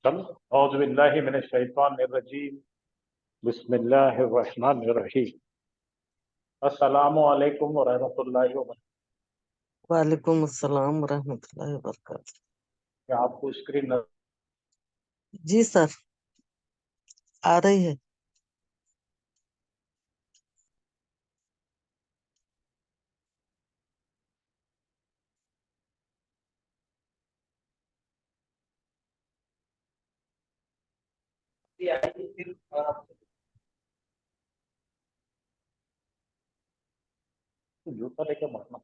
औज़ुबिल्लाहि मिनश्शैतानिर्रजीम बिस्मिल्लाहिर्रहमानिर्रहीम। अस्सलामु अलैकुम व रहमतुल्लाहि व बरकातहू। वालेकुम अस्सलाम रहमतुल्लाहि व बरकातहू। क्या आपको स्क्रीन जी सर, आ रही है। जूता लेके मरना।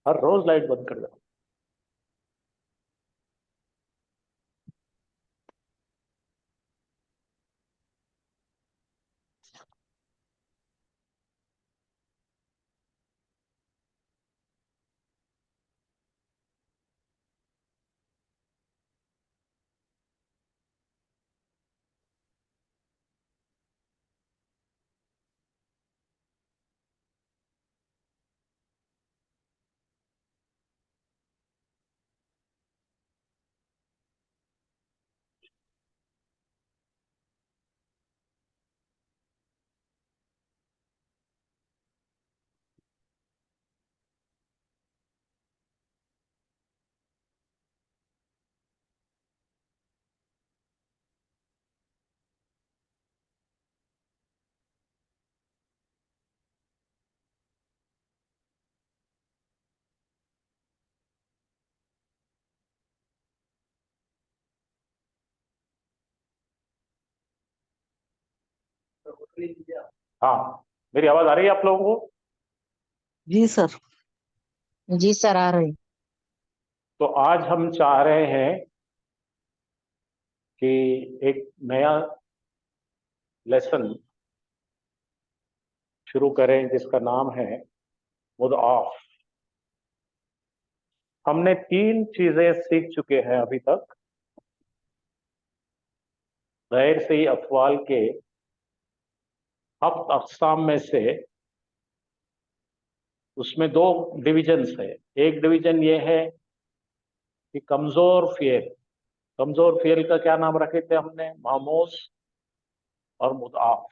हर रोज लाइट बंद कर दो। हाँ, मेरी आवाज आ रही है आप लोगों को? जी सर। जी सर, आ रही। तो आज हम चाह रहे हैं कि एक नया लेसन शुरू करें जिसका नाम है मुद्आफ। हमने 3 चीजें सीख चुके हैं अभी तक। गैर सही अफ़वाल के 7 अक़साम में से उसमें 2 डिविजन्स है। एक डिवीजन ये है कि कमजोर फेल। कमजोर फेल का क्या नाम रखे थे हमने? मामूस और मुद्आफ।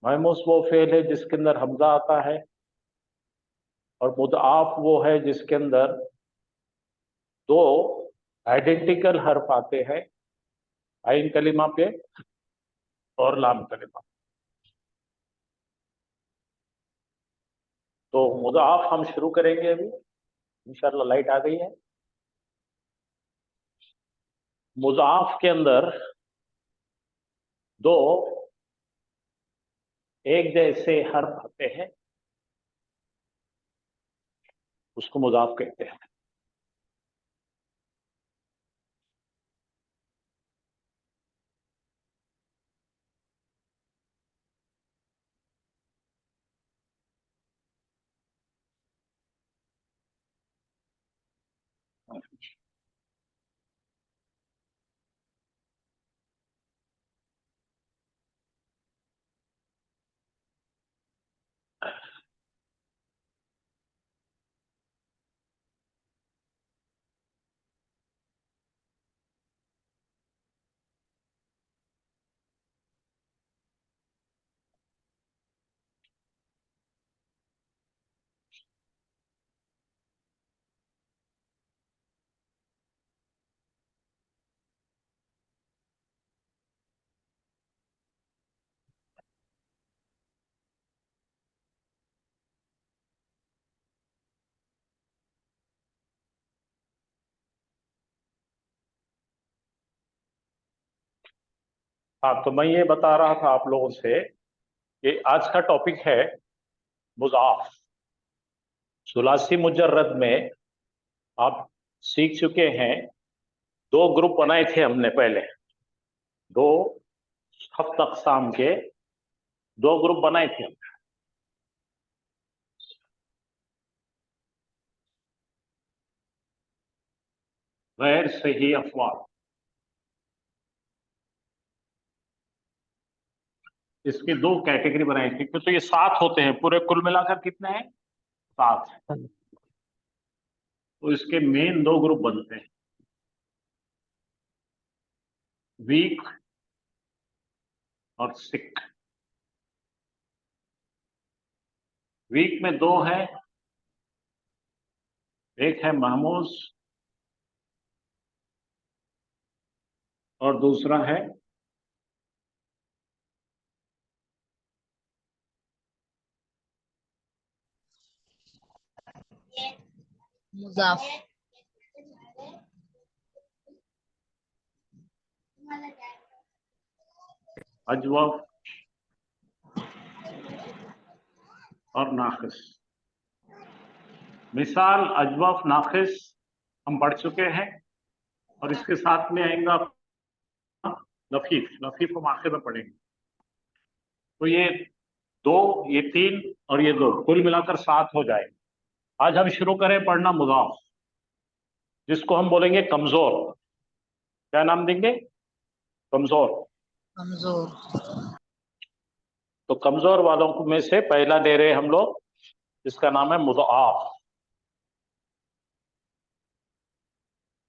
मामूस वो फेल है जिसके अंदर हमजा आता है, और मुद्आफ वो है जिसके अंदर 2 आइडेंटिकल हर्फ आते हैं, आइन कलिमा पे और लाम कलिमा। तो मुद्आफ हम शुरू करेंगे अभी इंशाल्लाह। लाइट आ गई है। मुद्आफ के अंदर 2 एक जैसे हर्फ आते हैं, उसको मुद्आफ कहते हैं। हाँ, तो मैं ये बता रहा था आप लोगों से कि आज का टॉपिक है मुज़ाफ। सुलासी मुजर्रद में आप सीख चुके हैं। 2 ग्रुप बनाए थे हमने पहले। 2 7 अक़साम के 2 ग्रुप बनाए थे हमने। गैर सही अफवाल। इसकी दो कैटेगरी बनाई थी, तो ये 7 होते हैं पूरे, कुल मिलाकर कितने हैं? 7। तो इसके मेन 2 ग्रुप बनते हैं, वीक और सिक। वीक में 2 है, एक है महमूज और दूसरा है मुजाफ। अजवफ और नाकिस। मिसाल अजवफ नाकिस हम पढ़ चुके हैं, और इसके साथ में आएगा लफीफ। लफीफ हम आखिर में पढ़ेंगे। तो ये 2, ये 3 और ये 2, कुल मिलाकर 7 हो जाए। आज हम शुरू करें पढ़ना मुजाफ, जिसको हम बोलेंगे कमजोर। क्या नाम देंगे? कमजोर। कमजोर। तो कमजोर वालों में से पहला दे रहे हम लोग, जिसका नाम है मुजाफ।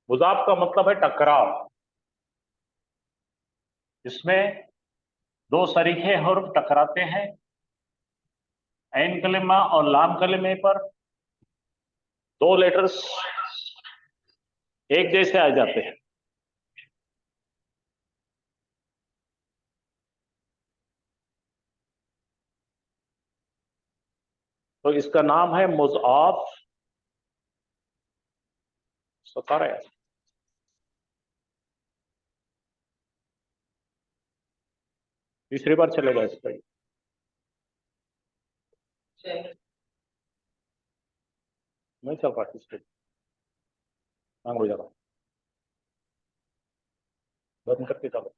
मुजाफ का मतलब है टकराव। इसमें 2 सरीखे हर्फ टकराते हैं, ऐन कलिमा और लाम कलिमे पर 2 लेटर्स एक जैसे आ जाते हैं। तो इसका नाम है मुजाफ। सता रहे हैं। तीसरी बार चलेगा इसका। नहीं चल रहा तीसरी। हो जाएगा, बंद करके चलो।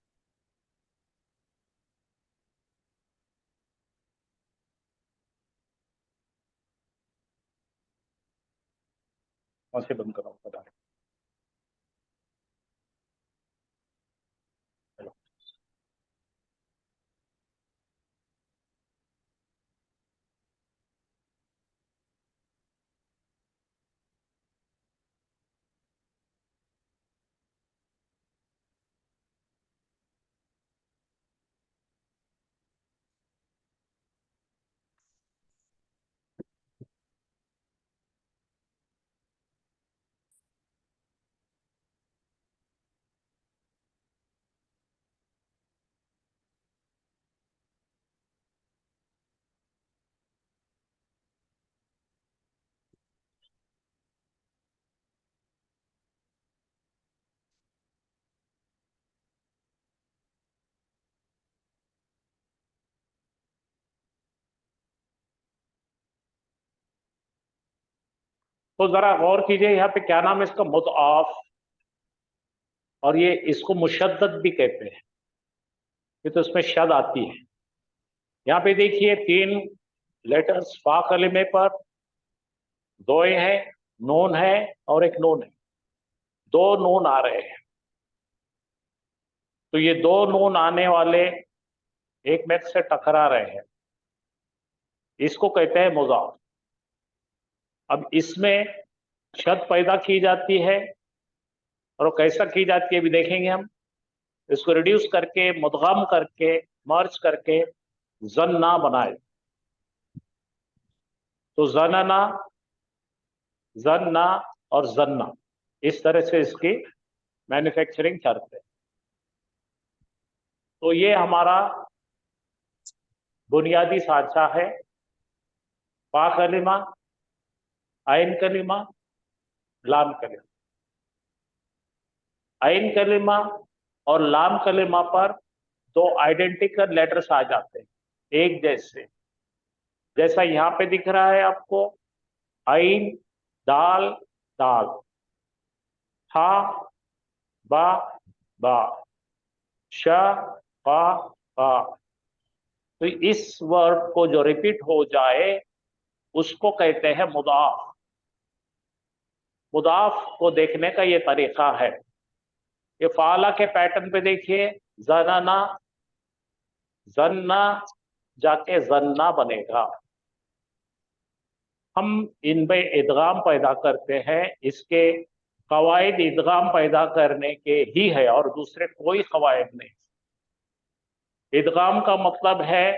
वहां से बंद करो बता। तो जरा गौर कीजिए, यहाँ पे क्या नाम है इसका? मुजाफ। और ये इसको मुशद्दद भी कहते हैं, ये तो इसमें शद आती है। यहाँ पे देखिए 3 लेटर्स फा कलिमे पर 2 है, नून है और एक नून है। 2 नून आ रहे हैं। तो ये 2 नून आने वाले एक में से टकरा रहे हैं, इसको कहते हैं मुजाफ। अब इसमें शद पैदा की जाती है, और वो कैसा की जाती है भी देखेंगे हम। इसको रिड्यूस करके, मुदगम करके, मर्ज करके जन्ना बनाए। तो जनना, जन्ना और जन्ना, इस तरह से इसकी मैन्युफैक्चरिंग करते हैं। तो ये हमारा बुनियादी साँचा है। फा कलिमा, आइन कलिमा, लाम कलिमा। आइन कलिमा और लाम कलिमा पर 2 आइडेंटिकल लेटर्स आ जाते हैं, एक जैसे। जैसा यहाँ पे दिख रहा है आपको, आइन दाल दाल, हा बा बा, शा फा फा। तो इस वर्ड को जो रिपीट हो जाए उसको कहते हैं मुदाफ। मुदाफ को देखने का ये तरीका है। ये फाला के पैटर्न पे देखिए, ज़नना, जन्ना जाके जन्ना बनेगा। हम इनमें इदगाम पैदा करते हैं, इसके कवायद इदगाम पैदा करने के ही है और दूसरे कोई कवायद नहीं। इदगाम का मतलब है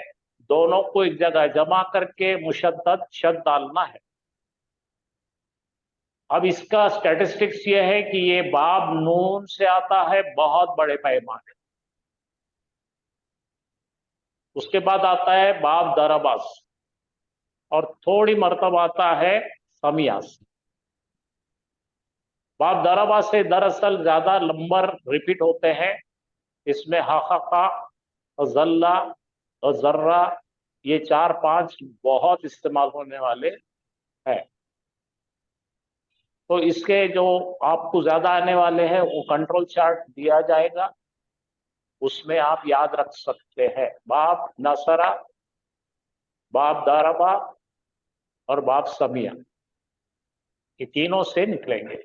दोनों को एक जगह जमा करके मुशद्दद शद डालना है। अब इसका स्टैटिस्टिक्स ये है कि ये बाब नून से आता है बहुत बड़े पैमाने, उसके बाद आता है बाब दरबास और थोड़ी मर्तबा आता है समियास। बाब दरबा से दरअसल ज्यादा नंबर रिपीट होते हैं। इसमें हक़ा, ज़ल्ला और ज़र्रा, ये 4-5 बहुत इस्तेमाल होने वाले हैं। तो इसके जो आपको ज्यादा आने वाले हैं वो कंट्रोल चार्ट दिया जाएगा, उसमें आप याद रख सकते हैं। बाब नसरा, बाब दारबा और बाब समिया, ये तीनों से निकलेंगे।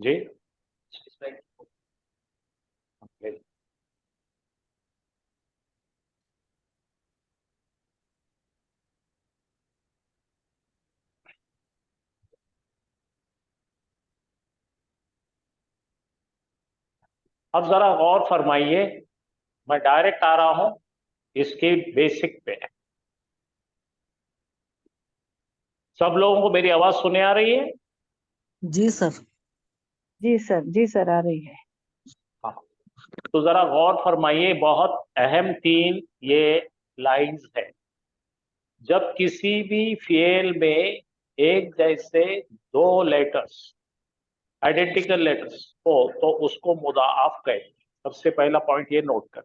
जी okay. अब जरा गौर फरमाइए, मैं डायरेक्ट आ रहा हूं इसके बेसिक पे। सब लोगों को मेरी आवाज सुने आ रही है? जी सर। जी सर, जी सर, आ रही है। हाँ, तो जरा गौर फरमाइए, बहुत अहम 3 ये लाइंस है। जब किसी भी फेल में एक जैसे 2 लेटर्स, आइडेंटिकल लेटर्स हो तो उसको मुदाफ कहते हैं। सबसे पहला पॉइंट ये नोट कर,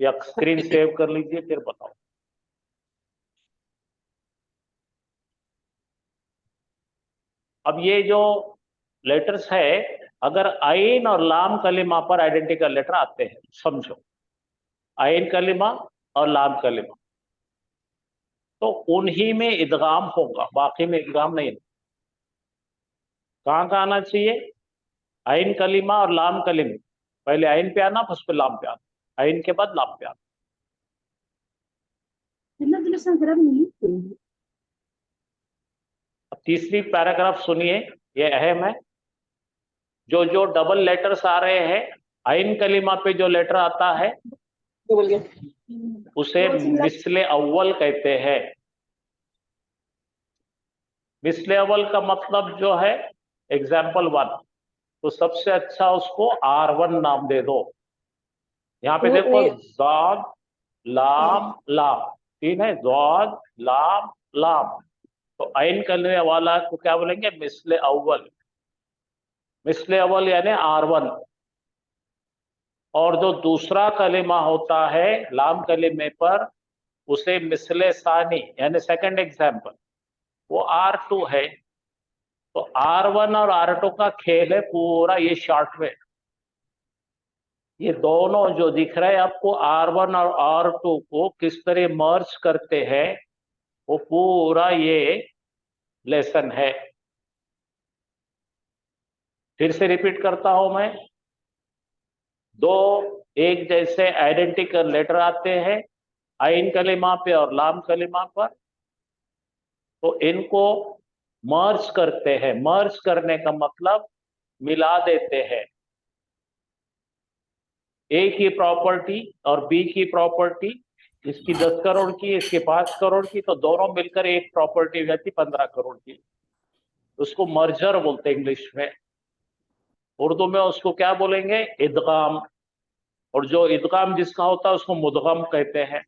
या स्क्रीन सेव कर लीजिए फिर बताओ। अब ये जो लेटर्स है, अगर आइन और लाम कलिमा पर आइडेंटिकल लेटर आते हैं, समझो आइन कलिमा और लाम कलिमा, तो उन्हीं में इदगाम होगा, बाकी में इदगाम नहीं। कहाँ कहाँ आना चाहिए? आइन कलिमा और लाम कलिमा, पहले आइन पे आना, उस पर लाम पे आना, आइन के बाद लाम पे आना। अब तीसरी पैराग्राफ सुनिए, ये अहम है। जो जो डबल लेटर्स आ रहे हैं, आइन कलिमा पे जो लेटर आता है उसे मिसले अव्वल कहते हैं। मिसले अव्वल का मतलब जो है एग्जाम्पल 1, तो सबसे अच्छा उसको R1 नाम दे दो। यहाँ पे देखो, ज़ाद लाम लाम, ठीक है, ज़ाद लाम लाम, तो आइन करने वाला को क्या बोलेंगे? मिसले अव्वल। मिसले अव्वल यानी R1। और जो दूसरा कलिमा होता है लाम कलिमे पर, उसे मिसले सानी यानी सेकंड एग्जाम्पल, वो R2 है। तो R1 और R2 का खेल है पूरा ये शॉर्ट में। ये दोनों जो दिख रहे हैं आपको, R1 और R2 को किस तरह मर्ज करते हैं, वो पूरा ये लेसन है। फिर से रिपीट करता हूं मैं, 2 एक जैसे आइडेंटिकल लेटर आते हैं आइन कलिमा पे और लाम कलिमा पर, तो इनको मर्ज करते हैं। मर्ज करने का मतलब मिला देते हैं। ए की प्रॉपर्टी और बी की प्रॉपर्टी, इसकी 10 करोड़ की, इसकी 5 करोड़ की, तो दोनों मिलकर एक प्रॉपर्टी हो जाती 15 करोड़ की। उसको मर्जर बोलते हैं इंग्लिश में। उर्दू में उसको क्या बोलेंगे? इदगाम। और जो इदगाम जिसका होता है उसको मुदगम कहते हैं।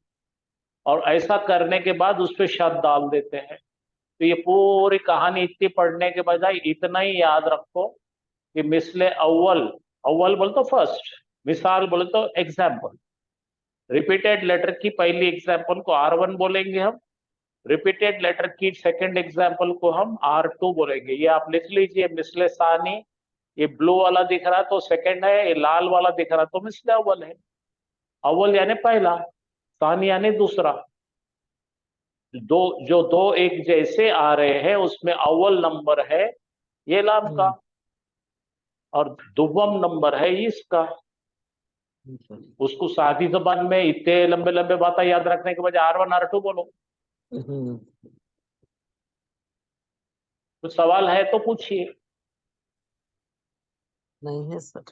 और ऐसा करने के बाद उस पर शद डाल देते हैं। तो ये पूरी कहानी इतनी पढ़ने के बजाय इतना ही याद रखो कि मिसले अव्वल, अव्वल बोले तो फर्स्ट, मिसाल बोले तो एग्जाम्पल। रिपीटेड लेटर की पहली एग्जाम्पल को R1 बोलेंगे हम, रिपीटेड लेटर की सेकंड एग्जाम्पल को हम R2 बोलेंगे। ये आप लिख लीजिए, मिसले सानी, ये ब्लू वाला दिख रहा तो सेकंड है, ये लाल वाला दिख रहा तो मिसले अव्वल है। अव्वल यानी पहला, सानी यानी दूसरा। जो दो एक जैसे आ रहे हैं उसमें अव्वल नंबर है ये लाम का और दुव्वम नंबर है इसका। जी सर। उसको सादी जबान में इतने लंबे लंबे बातें याद रखने के बजाय R1 R2 बोलो। हम्म, तो सवाल है तो पूछिए। नहीं है सर।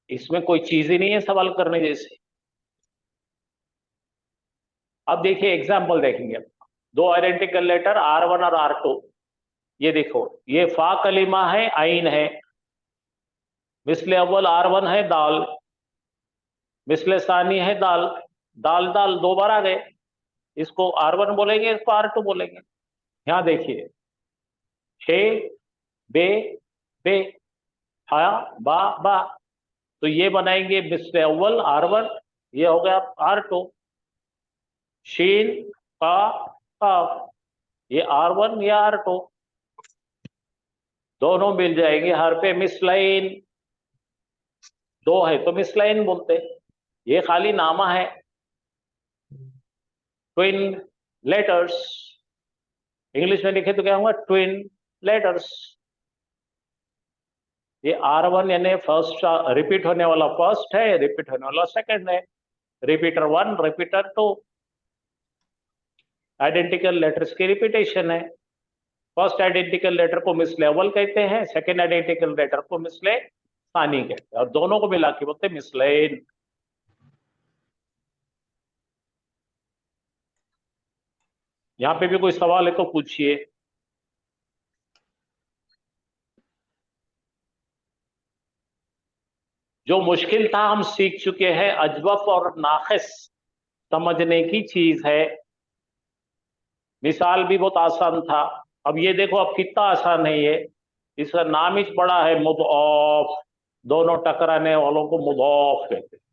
इसमें कोई चीज ही नहीं है सवाल करने जैसे। अब देखिए एग्जाम्पल देखेंगे। दो आइडेंटिकल लेटर R1 और R2। ये देखो, ये फा कलीमा है, आइन है। मिसले अव्वल R1 है दाल, मिसले सानी है दाल। दाल दाल दो बार आ गए, इसको R1 बोलेंगे, इसको R2 बोलेंगे। यहां देखिए, छे बे बे, हा बा बा। तो ये बनाएंगे मिसले अव्वल R1, ये हो गया R2। शीन का काफ, ये R1 या R2, दोनों मिल जाएंगे हर पे मिसलाइन। दो है तो मिसलाइन बोलते। ये खाली नामा है, ट्विन लेटर्स। इंग्लिश में लिखे तो क्या होगा, ट्विन लेटर्स। ये R1 यानी फर्स्ट, रिपीट होने वाला फर्स्ट है, रिपीट होने वाला सेकंड है। रिपीटर 1, रिपीटर 2, आइडेंटिकल लेटर्स की रिपीटेशन है। फर्स्ट आइडेंटिकल लेटर को मिसले अव्वल कहते हैं, सेकंड आइडेंटिकल लेटर को मिसले सानी कहते हैं, और दोनों को मिला के बोलते हैं मिसलेन। यहां पे भी कोई सवाल है तो पूछिए। जो मुश्किल था हम सीख चुके हैं, अजवफ और नाखिस समझने की चीज है। मिसाल भी बहुत आसान था। अब ये देखो अब कितना आसान है ये। इसका नाम ही बड़ा है मुदऑफ। दोनों टकराने वालों को मुदऑफ कहते हैं।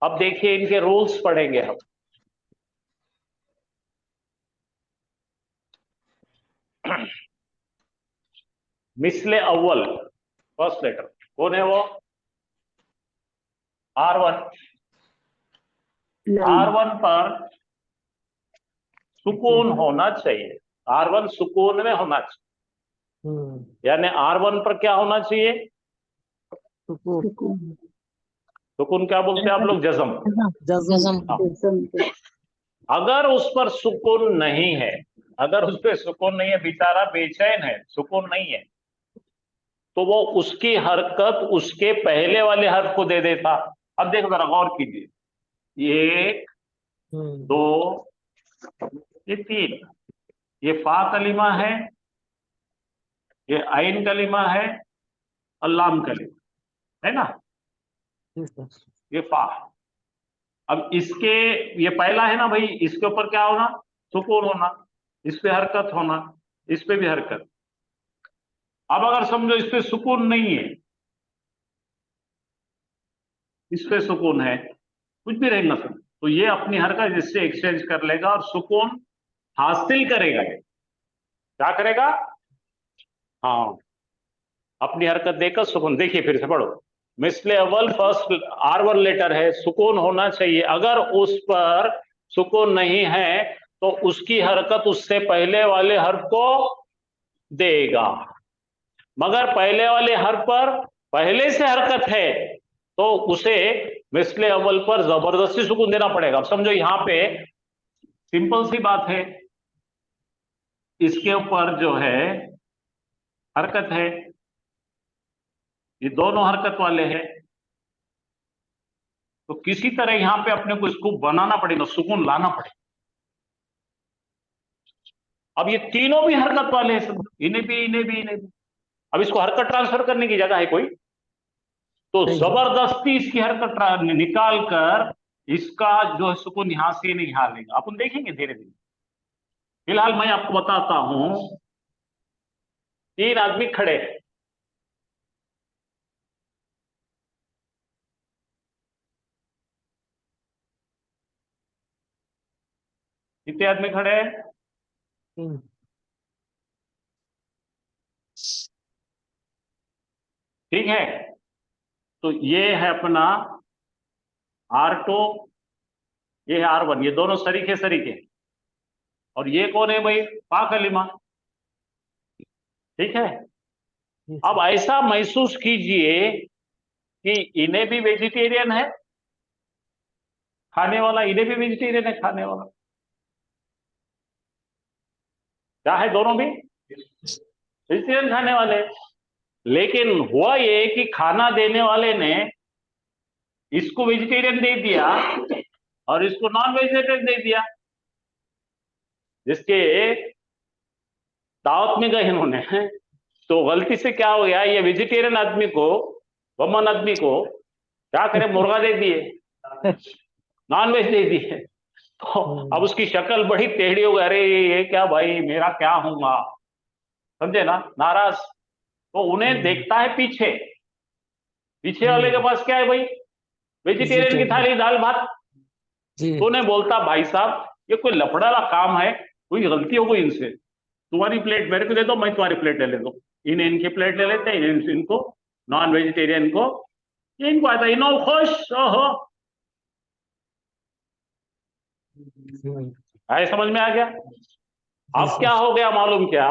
अब देखिए इनके रूल्स पढ़ेंगे हम। मिसले अव्वल, फर्स्ट लेटर कौन है वो, R1। R1 पर सुकून होना चाहिए, R1 सुकून में होना चाहिए। यानी R1 पर क्या होना चाहिए, सुकून क्या बोलते हैं आप लोग, जज़म। जज़म। जज़म। अगर उस पर सुकून नहीं है, अगर उस पर सुकून नहीं है, बेचारा बेचैन है, सुकून नहीं है, तो वो उसकी हरकत उसके पहले वाले हर्फ को दे देता। अब देखो जरा गौर कीजिए, ये 1 2 ये 3, ये फा कलीमा है, ये आइन कलीमा है, और लाम कलीमा है ना, ये फा। अब इसके, ये पहला है ना भाई, इसके ऊपर क्या होना, सुकून होना, इस पे हरकत होना, इस पे भी हरकत। अब अगर समझो इस पे सुकून नहीं है, इस पे सुकून है, कुछ भी रहेगा सब, तो ये अपनी हरकत इससे एक्सचेंज कर लेगा और सुकून हासिल करेगा। ये क्या करेगा, हाँ, अपनी हरकत देकर सुकून। देखिए फिर से पढ़ो। मिसले अव्वल फर्स्ट R1 लेटर है, सुकून होना चाहिए। अगर उस पर सुकून नहीं है तो उसकी हरकत उससे पहले वाले हर्फ को देगा। मगर पहले वाले हर्फ पर पहले से हरकत है तो उसे मिसले अव्वल पर जबरदस्ती सुकून देना पड़ेगा। अब समझो यहां पे सिंपल सी बात है, इसके ऊपर जो है हरकत है, ये दोनों हरकत वाले हैं, तो किसी तरह यहां पे अपने को इसको बनाना पड़ेगा, सुकून लाना पड़ेगा। अब ये तीनों भी हरकत वाले हैं सब, इन्हें भी इन्हें भी इन्हें भी। अब इसको हरकत ट्रांसफर करने की जगह है कोई, तो जबरदस्ती इसकी हरकत निकाल कर इसका जो है सुकून यहां से नहीं यहां लेगा। अपन देखेंगे धीरे धीरे। फिलहाल मैं आपको बताता हूं, 3 आदमी खड़े हैं, कितने आदमी खड़े हैं, ठीक है, तो ये है अपना R2, ये है R1, ये दोनों सरीखे सरीखे, और ये कौन है भाई? पा कलिमा। ठीक है, जी अब सर। ऐसा महसूस कीजिए कि इन्हें भी वेजिटेरियन है खाने वाला, इन्हें भी वेजिटेरियन है खाने वाला, क्या है? दोनों भी वेजिटेरियन खाने वाले। लेकिन हुआ ये कि खाना देने वाले ने इसको वेजिटेरियन दे दिया और इसको नॉन वेजिटेरियन दे दिया, जिसके दावत में गए इन्होंने, तो गलती से क्या हो गया, ये वेजिटेरियन आदमी को, वमन आदमी को क्या करे, मुर्गा दे दिए, नॉन वेज दे दिए। तो अब उसकी शक्ल बड़ी टेढ़ी हो गई, अरे ये क्या भाई, मेरा क्या होगा, समझे ना, नाराज। तो उन्हें देखता है पीछे, पीछे वाले के पास क्या है भाई? वेजिटेरियन की थाली, दाल भात। जी तो उन्हें बोलता, भाई साहब ये कोई लफड़ा काम है, कोई गलती हो गई इनसे, तुम्हारी प्लेट मेरे को दे दो, मैं तुम्हारी प्लेट ले लेता हूँ। इनकी प्लेट ले लेते हैं, इनको नॉन वेजिटेरियन को, इनको आता है, इनो खुश, ओहो। आए समझ में आ गया? अब क्या हो गया मालूम क्या?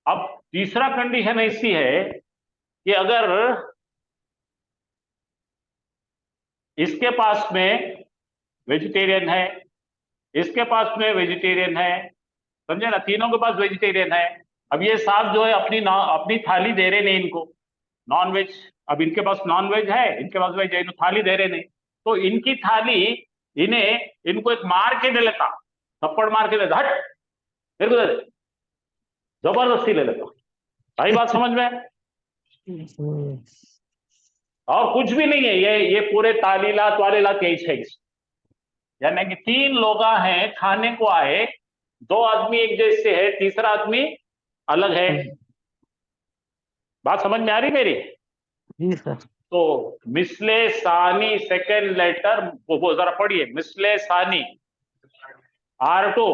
अब तीसरा कंडीशन ऐसी है कि अगर इसके पास में वेजिटेरियन है, इसके पास में वेजिटेरियन है, समझे ना, तीनों के पास वेजिटेरियन है। अब ये साहब जो है अपनी थाली दे रहे नहीं इनको नॉन वेज, अब इनके पास नॉन वेज है, इनके पास वेज है, इनको थाली दे रहे नहीं, तो इनकी थाली इनको एक मार के दे लेता, थप्पड़ मार के दे देता, हट मेरे को दे दे, जबरदस्ती ले लेता। आई बात समझ में? और कुछ भी नहीं है, ये पूरे तालीला त्वालीला केस है। यानी कि तीन लोग हैं खाने को आए, दो आदमी एक जैसे है, तीसरा आदमी अलग है। बात समझ में आ रही मेरी? जी सर। तो मिसले सानी सेकेंड लेटर, वो जरा पढ़िए, मिसले सानी R2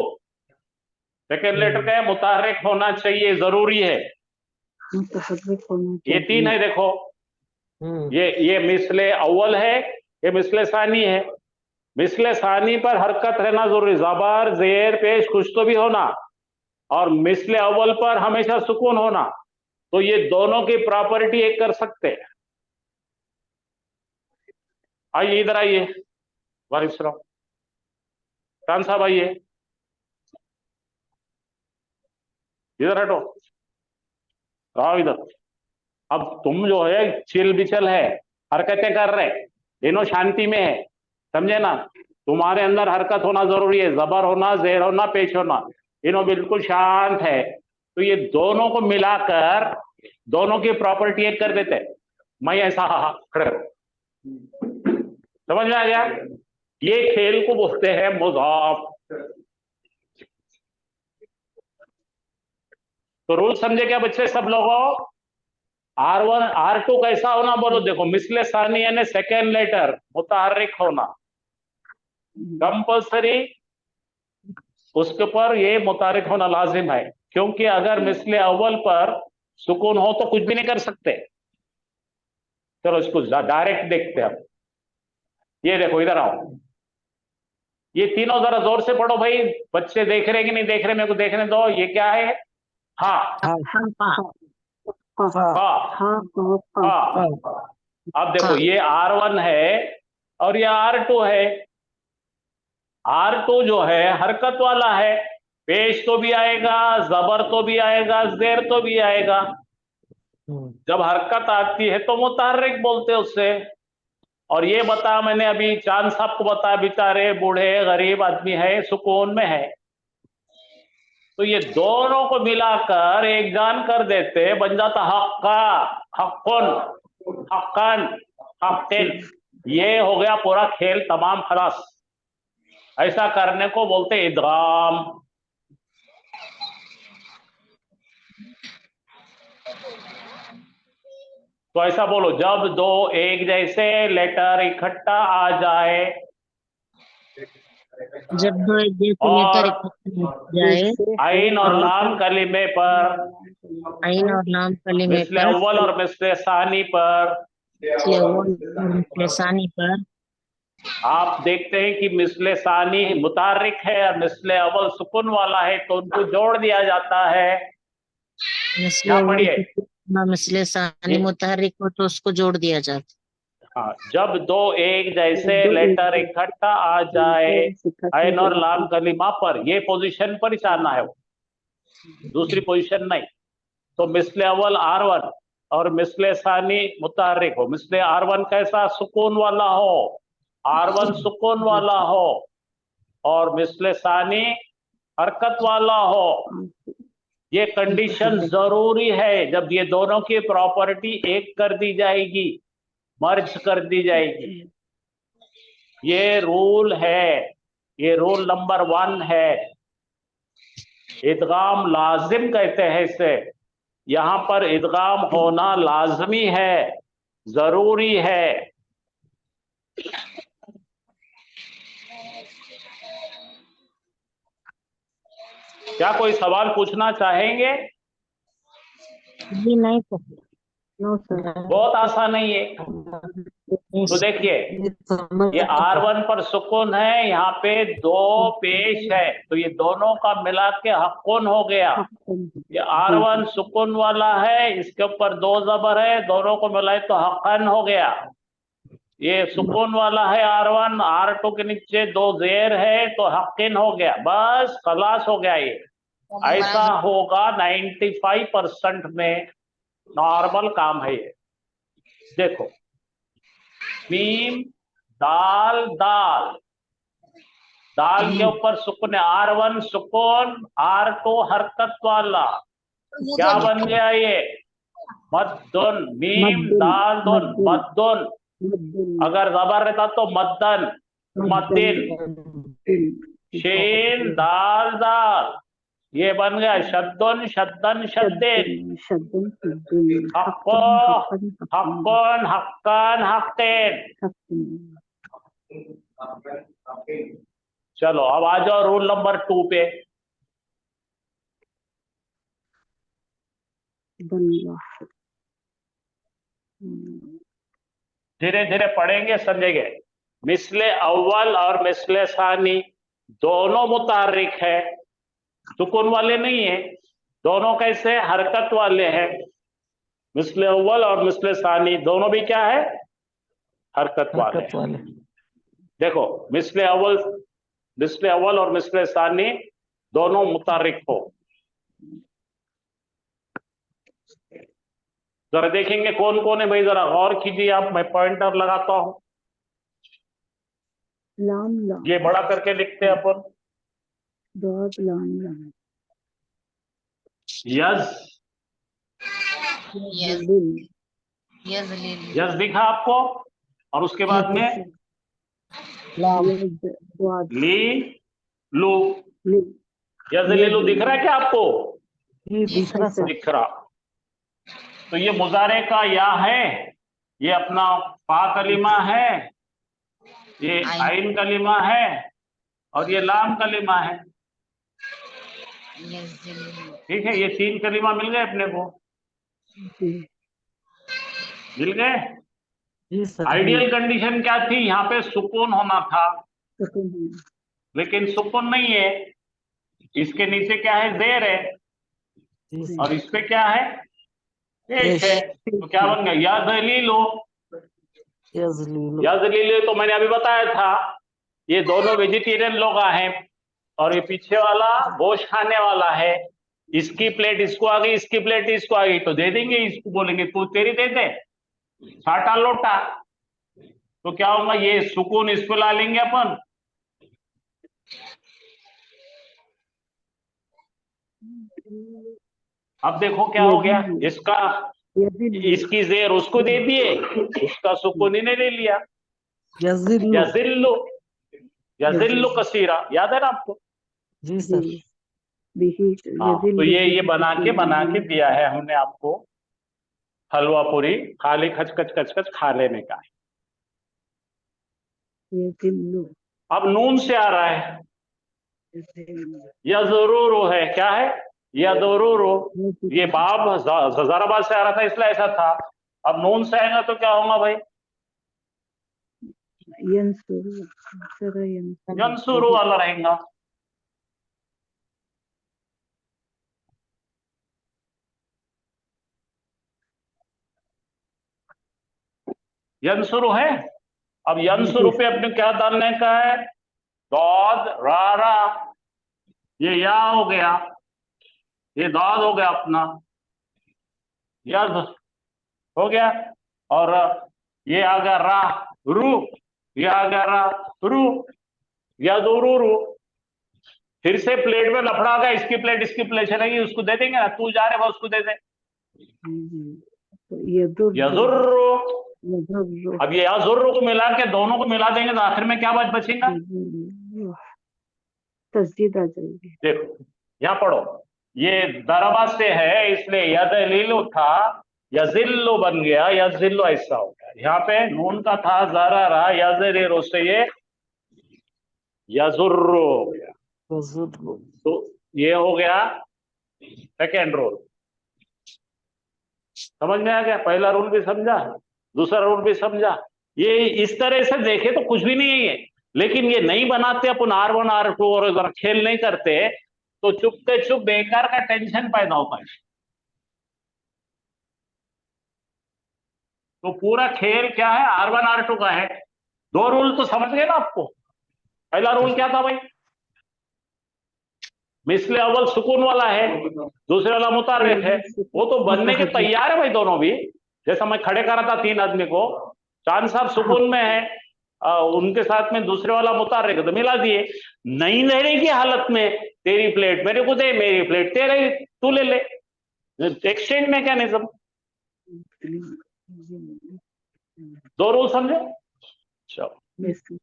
सेकेंड लेटर का है, मुतारिक होना चाहिए, जरूरी है। ये तीन है देखो, ये मिसले अव्वल है, ये मिसले सानी है। मिसले सानी पर हरकत रहना जरूरी, जबर जेर पेश कुछ तो भी होना, और मिसले अव्वल पर हमेशा सुकून होना। तो ये दोनों की प्रॉपर्टी एक कर सकते हैं। आइए इधर आइए, वारिस राव खान साहब आइए, इधर हटो, आओ इधर। अब तुम जो है चिल बिचल है, हरकतें कर रहे, तीनों शांति में है, समझे ना, तुम्हारे अंदर हरकत होना जरूरी है, जबर होना, जेर होना, पेश होना, तीनों बिल्कुल शांत है। तो ये दोनों को मिलाकर दोनों की प्रॉपर्टी एक कर देते। मैं ऐसा खड़े रहो, समझ में आ गया? ये खेल को बोलते हैं मुजाफ। तो रूल समझे क्या बच्चे सब लोगों? R1 R2 कैसा होना बोलो, देखो, मिसले सानी यानी सेकेंड लेटर मुतहर्रिक होना कंपल्सरी, उसके पर ये मुतहर्रिक होना लाजिम है, क्योंकि अगर मिसले अव्वल पर सुकून हो तो कुछ भी नहीं कर सकते। चलो इसको डायरेक्ट देखते हैं। ये देखो, इधर आओ, ये तीनों जरा जोर से पढ़ो भाई, बच्चे देख रहे कि नहीं देख रहे, मेरे को देखने दो। ये क्या है? हाँ हाँ। अब देखो, ये R1 है और ये R2 है। R2 जो है हरकत वाला है, पेश तो भी आएगा, जबर तो भी आएगा, जेर तो भी आएगा। जब हरकत आती है तो मुतहर्रिक बोलते हैं उससे। और ये बता, मैंने अभी चांद साहब को बताया, बेचारे बूढ़े गरीब आदमी है, सुकून में है, तो ये दोनों को मिलाकर एक जान कर देते, बन जाता हक्का, हक्कुन, हक्कन, हक्किन। ये हो गया पूरा खेल तमाम, खलास। ऐसा करने को बोलते इदगाम। तो ऐसा बोलो, जब दो एक जैसे लेटर इकट्ठा आ जाए, जब दो एक जैसे और लेकर इकट्ठे हो जाए आइन और लाम कलीमे पर, आइन और लाम कलीमे मिसले पर अव्वल और मिसले सानी पर मिसले अव्वल और मिसले सानी पर आप देखते हैं कि मिसले सानी मुतारिक है और मिसले अव्वल सुकून वाला है, तो उनको जोड़ दिया जाता है। मिसले क्या अव्वल पढ़िए? सुकून मिसले सानी ये- मुतहर्रिक हो तो उसको जोड़ दिया जाता हाँ, जब दो एक जैसे लेटर इकट्ठा आ जाए आइन और लाम कलीमा पर, ये पोजीशन पर ही आना है, वो दूसरी पोजीशन नहीं। तो मिसले अव्वल R1 और मिसले सानी मुतारिक हो। मिसले R1 कैसा? सुकून वाला हो, R1 सुकून वाला हो, और मिसले सानी हरकत वाला हो। ये कंडीशन जरूरी है। जब ये दोनों की प्रॉपर्टी एक कर दी जाएगी, मर्ज कर दी जाएगी, ये रूल है, ये रूल नंबर 1 है। इदगाम लाजिम कहते हैं इसे। यहां पर इदगाम होना लाजमी है, जरूरी है। क्या कोई सवाल पूछना चाहेंगे? जी नहीं सर नो सर बहुत आसान है ये। तो देखिए, ये R1 पर सुकून है, यहाँ पे दो पेश है, तो ये दोनों का मिला के हक्कुन हो गया। ये R1 सुकून वाला है, इसके ऊपर दो जबर है, दोनों को मिलाए तो हक्कन हो गया। ये सुकून वाला है R1, R2 के नीचे दो जेर है तो हक्किन हो गया। बस खलास हो गया। ये ऐसा होगा 95% में नॉर्मल काम है ये। देखो, मीम दाल दाल, दाल के ऊपर सुकून R1 सुकून, R2 हरकत वाला, क्या बन गया ये? मद्दुन। मीम दाल दुन, मद्दुन। अगर जबर रहता तो मद्दन, मद्दिन। शीन दाल दाल, ये बन गया शद्दुन शद्दन शद्दिन। हक्को हक्कुन हक्कन हक्किन। चलो अब आ जाओ रूल नंबर 2 पे। धीरे धीरे पढ़ेंगे, समझेंगे। मिसले अव्वल और मिसले सानी दोनों मुतारिक है, सुकून वाले नहीं है। दोनों कैसे? हरकत वाले हैं। मिसले अव्वल और मिसले सानी दोनों भी क्या है? हरकत वाले हैं। देखो, मिसले अव्वल और मिसले सानी दोनों मुतारिक हो। जरा देखेंगे कौन कौन है भाई, जरा गौर कीजिए आप। मैं पॉइंटर लगाता हूं, ये बड़ा करके लिखते हैं अपन। यस यस दिखा आपको, और उसके बाद में ली लू। यस ली लू दिख रहा है क्या आपको? दिख रहा। तो ये मुजारे का या है, ये अपना फा कलीमा है, ये आइन कलीमा है, और ये लाम कलीमा है। ठीक है, ये 3 कलीमा मिल गए अपने को, मिल गए। आइडियल कंडीशन क्या थी? यहाँ पे सुकून होना था, लेकिन सुकून नहीं है। इसके नीचे क्या है? जेर है, और इस पे क्या है? पेश है। तो क्या बन गया? या जलीलो। या जलीलो तो मैंने अभी बताया था, ये दोनों वेजिटेरियन लोग हैं, और ये पीछे वाला गोश्त खाने वाला है। इसकी प्लेट इसको आ गई, इसकी प्लेट इसको आ गई, तो दे देंगे, इसको बोलेंगे तू तेरी दे दे, छाटा लोटा। तो क्या होगा? ये सुकून इस पे ला लेंगे अपन, अब देखो क्या हो गया। इसका इसकी जेर उसको दे दिए, उसका सुकून इन्हें ले लिया। यजिल्लु, यजिल्लु कसीरा, याद है ना आपको? जी सर। हाँ, तो ये बना के दिया है हमने आपको, हलवा पूरी खाली खच खच खच खच खा लेने का। अब नून से आ रहा है, यज़ुरुरु है, क्या है, यदुरुरु। ये बाब ज़राबा से आ रहा था इसलिए ऐसा था। अब नून से आएगा तो क्या होगा भाई, यंसुरु वाला रहेगा। यंसुरु है। अब यंसुरु पे अपने क्या डालने का है, दौद रा, ये या हो गया, ये दौद हो गया अपना, यद हो गया, और ये आ गया रा रू, ये आ गया रा रू, यदुरुरु। फिर से प्लेट में लफड़ा गया, इसकी प्लेट इसकी प्लेट चलेगी, उसको दे देंगे ना, तू जा रहे वो उसको दे दे, यजुर्रु। अब ये यजुर्रु को मिला के दोनों को मिला देंगे तो आखिर में क्या बचेगा, तस्दीद आ जाएगी। देखो यहाँ पढ़ो, ये दरबा से है इसलिए यदलिलु था, यजिल्लु बन गया, यजिल्लु ऐसा हो गया। यहाँ पे नून का था जरा रहा, यजरिरु से ये यजुर्रु हो गया। तो ये हो गया सेकेंड रूल। समझ में आ गया, पहला रूल भी समझा, दूसरा रूल भी समझा। ये इस तरह से देखे तो कुछ भी नहीं है ये, लेकिन ये नहीं बनाते अपन R1 R2 और अगर खेल नहीं करते तो चुपते चुप बेकार का टेंशन पैदा होता है। तो पूरा खेल क्या है, R1 R2 का है। दो रूल तो समझ गए ना आपको। पहला रूल क्या था भाई, मिसले अव्वल सुकून वाला है, दूसरे वाला मुतार्रिफ है। वो तो बनने के तैयार है भाई दोनों भी। जैसा मैं खड़े करा था 3 आदमी को, चांद साहब सुकून में है, उनके साथ में दूसरे वाला मुतार्रिफ है, तो मिला दिए। नहीं लेने की हालत में तेरी प्लेट मेरे को दे, मेरी प्लेट तेरे तू ले ले, एक्सचेंज मैकेनिज्म। दो रूल समझे। चलो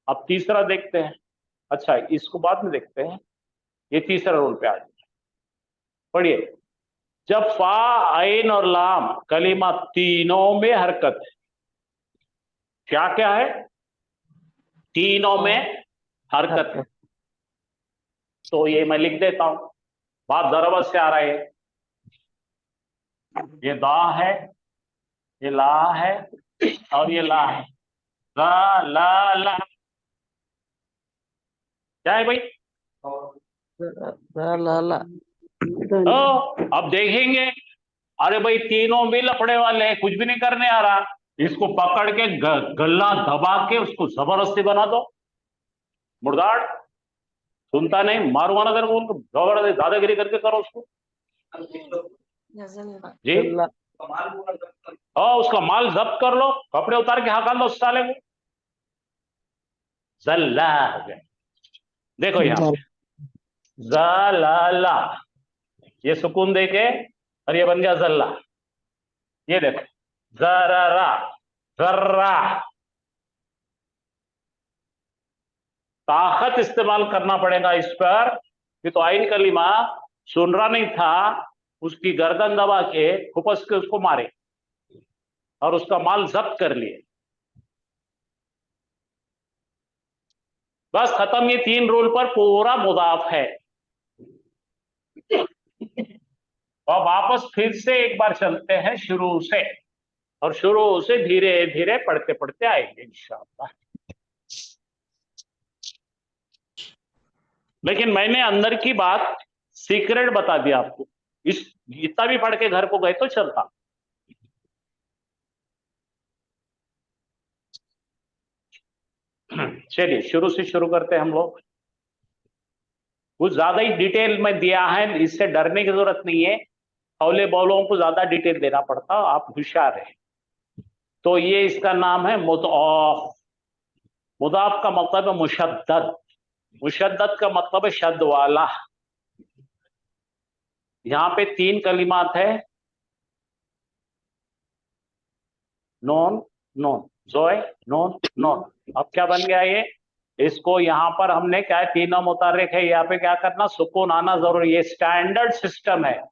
अब तीसरा देखते हैं। अच्छा इसको बाद में देखते हैं, ये तीसरा रूल पे आ जाए। पढ़िए, जब फा आइन और लाम कलीमा तीनों में हरकत है, क्या क्या है, तीनों में हरकत है, तो ये मैं लिख देता हूं। बात दरबत से आ रहा है, ये दा है, ये ला है और ये ला है, ला क्या है भाई, अब देखेंगे। अरे भाई तीनों भी लफड़े वाले हैं, कुछ भी नहीं करने आ रहा, इसको पकड़ के गला दबा के उसको जबरदस्ती बना दो। मुर्दाड़ सुनता नहीं, मारूंगा ना तेरे को, जबरदस्ती दादागिरी करके करो उसको जी। उसका माल जब्त कर लो, कपड़े उतार के हकाल दो उस साले को। जल्ला हो गया, देखो यहाँ जलाला, ये सुकून देके और ये बन गया जल्ला। ये देखो जरा जर्रा, ताकत इस्तेमाल करना पड़ेगा इस पर। ये तो आइन कलीमा सुन रहा नहीं था, उसकी गर्दन दबा के खुपस के उसको मारे और उसका माल जब्त कर लिए। बस खत्म, ये 3 रूल पर पूरा मुदाफ है। और वापस फिर से एक बार चलते हैं शुरू से, और शुरू से धीरे धीरे पढ़ते पढ़ते आएंगे इंशाअल्लाह। लेकिन मैंने अंदर की बात सीक्रेट बता दिया आपको, इस इतना भी पढ़ के घर को गए तो चलता। चलिए शुरू से शुरू करते हैं हम लोग। कुछ ज्यादा ही डिटेल में दिया है, इससे डरने की जरूरत नहीं है। हौले बौलों को ज्यादा डिटेल देना पड़ता, आप होशियार हैं। तो ये इसका नाम है मुदाफ। मुदाफ का मतलब है मुशद्दद, मुशद्दद का मतलब है शद वाला। यहां पे 3 कलिमात है, नोन नोन जोय नोन नोन। अब क्या बन गया ये, इसको यहां पर हमने क्या है, तीनों मुतारिक है, यहाँ पे क्या करना, सुकून आना जरूरी। ये स्टैंडर्ड सिस्टम है,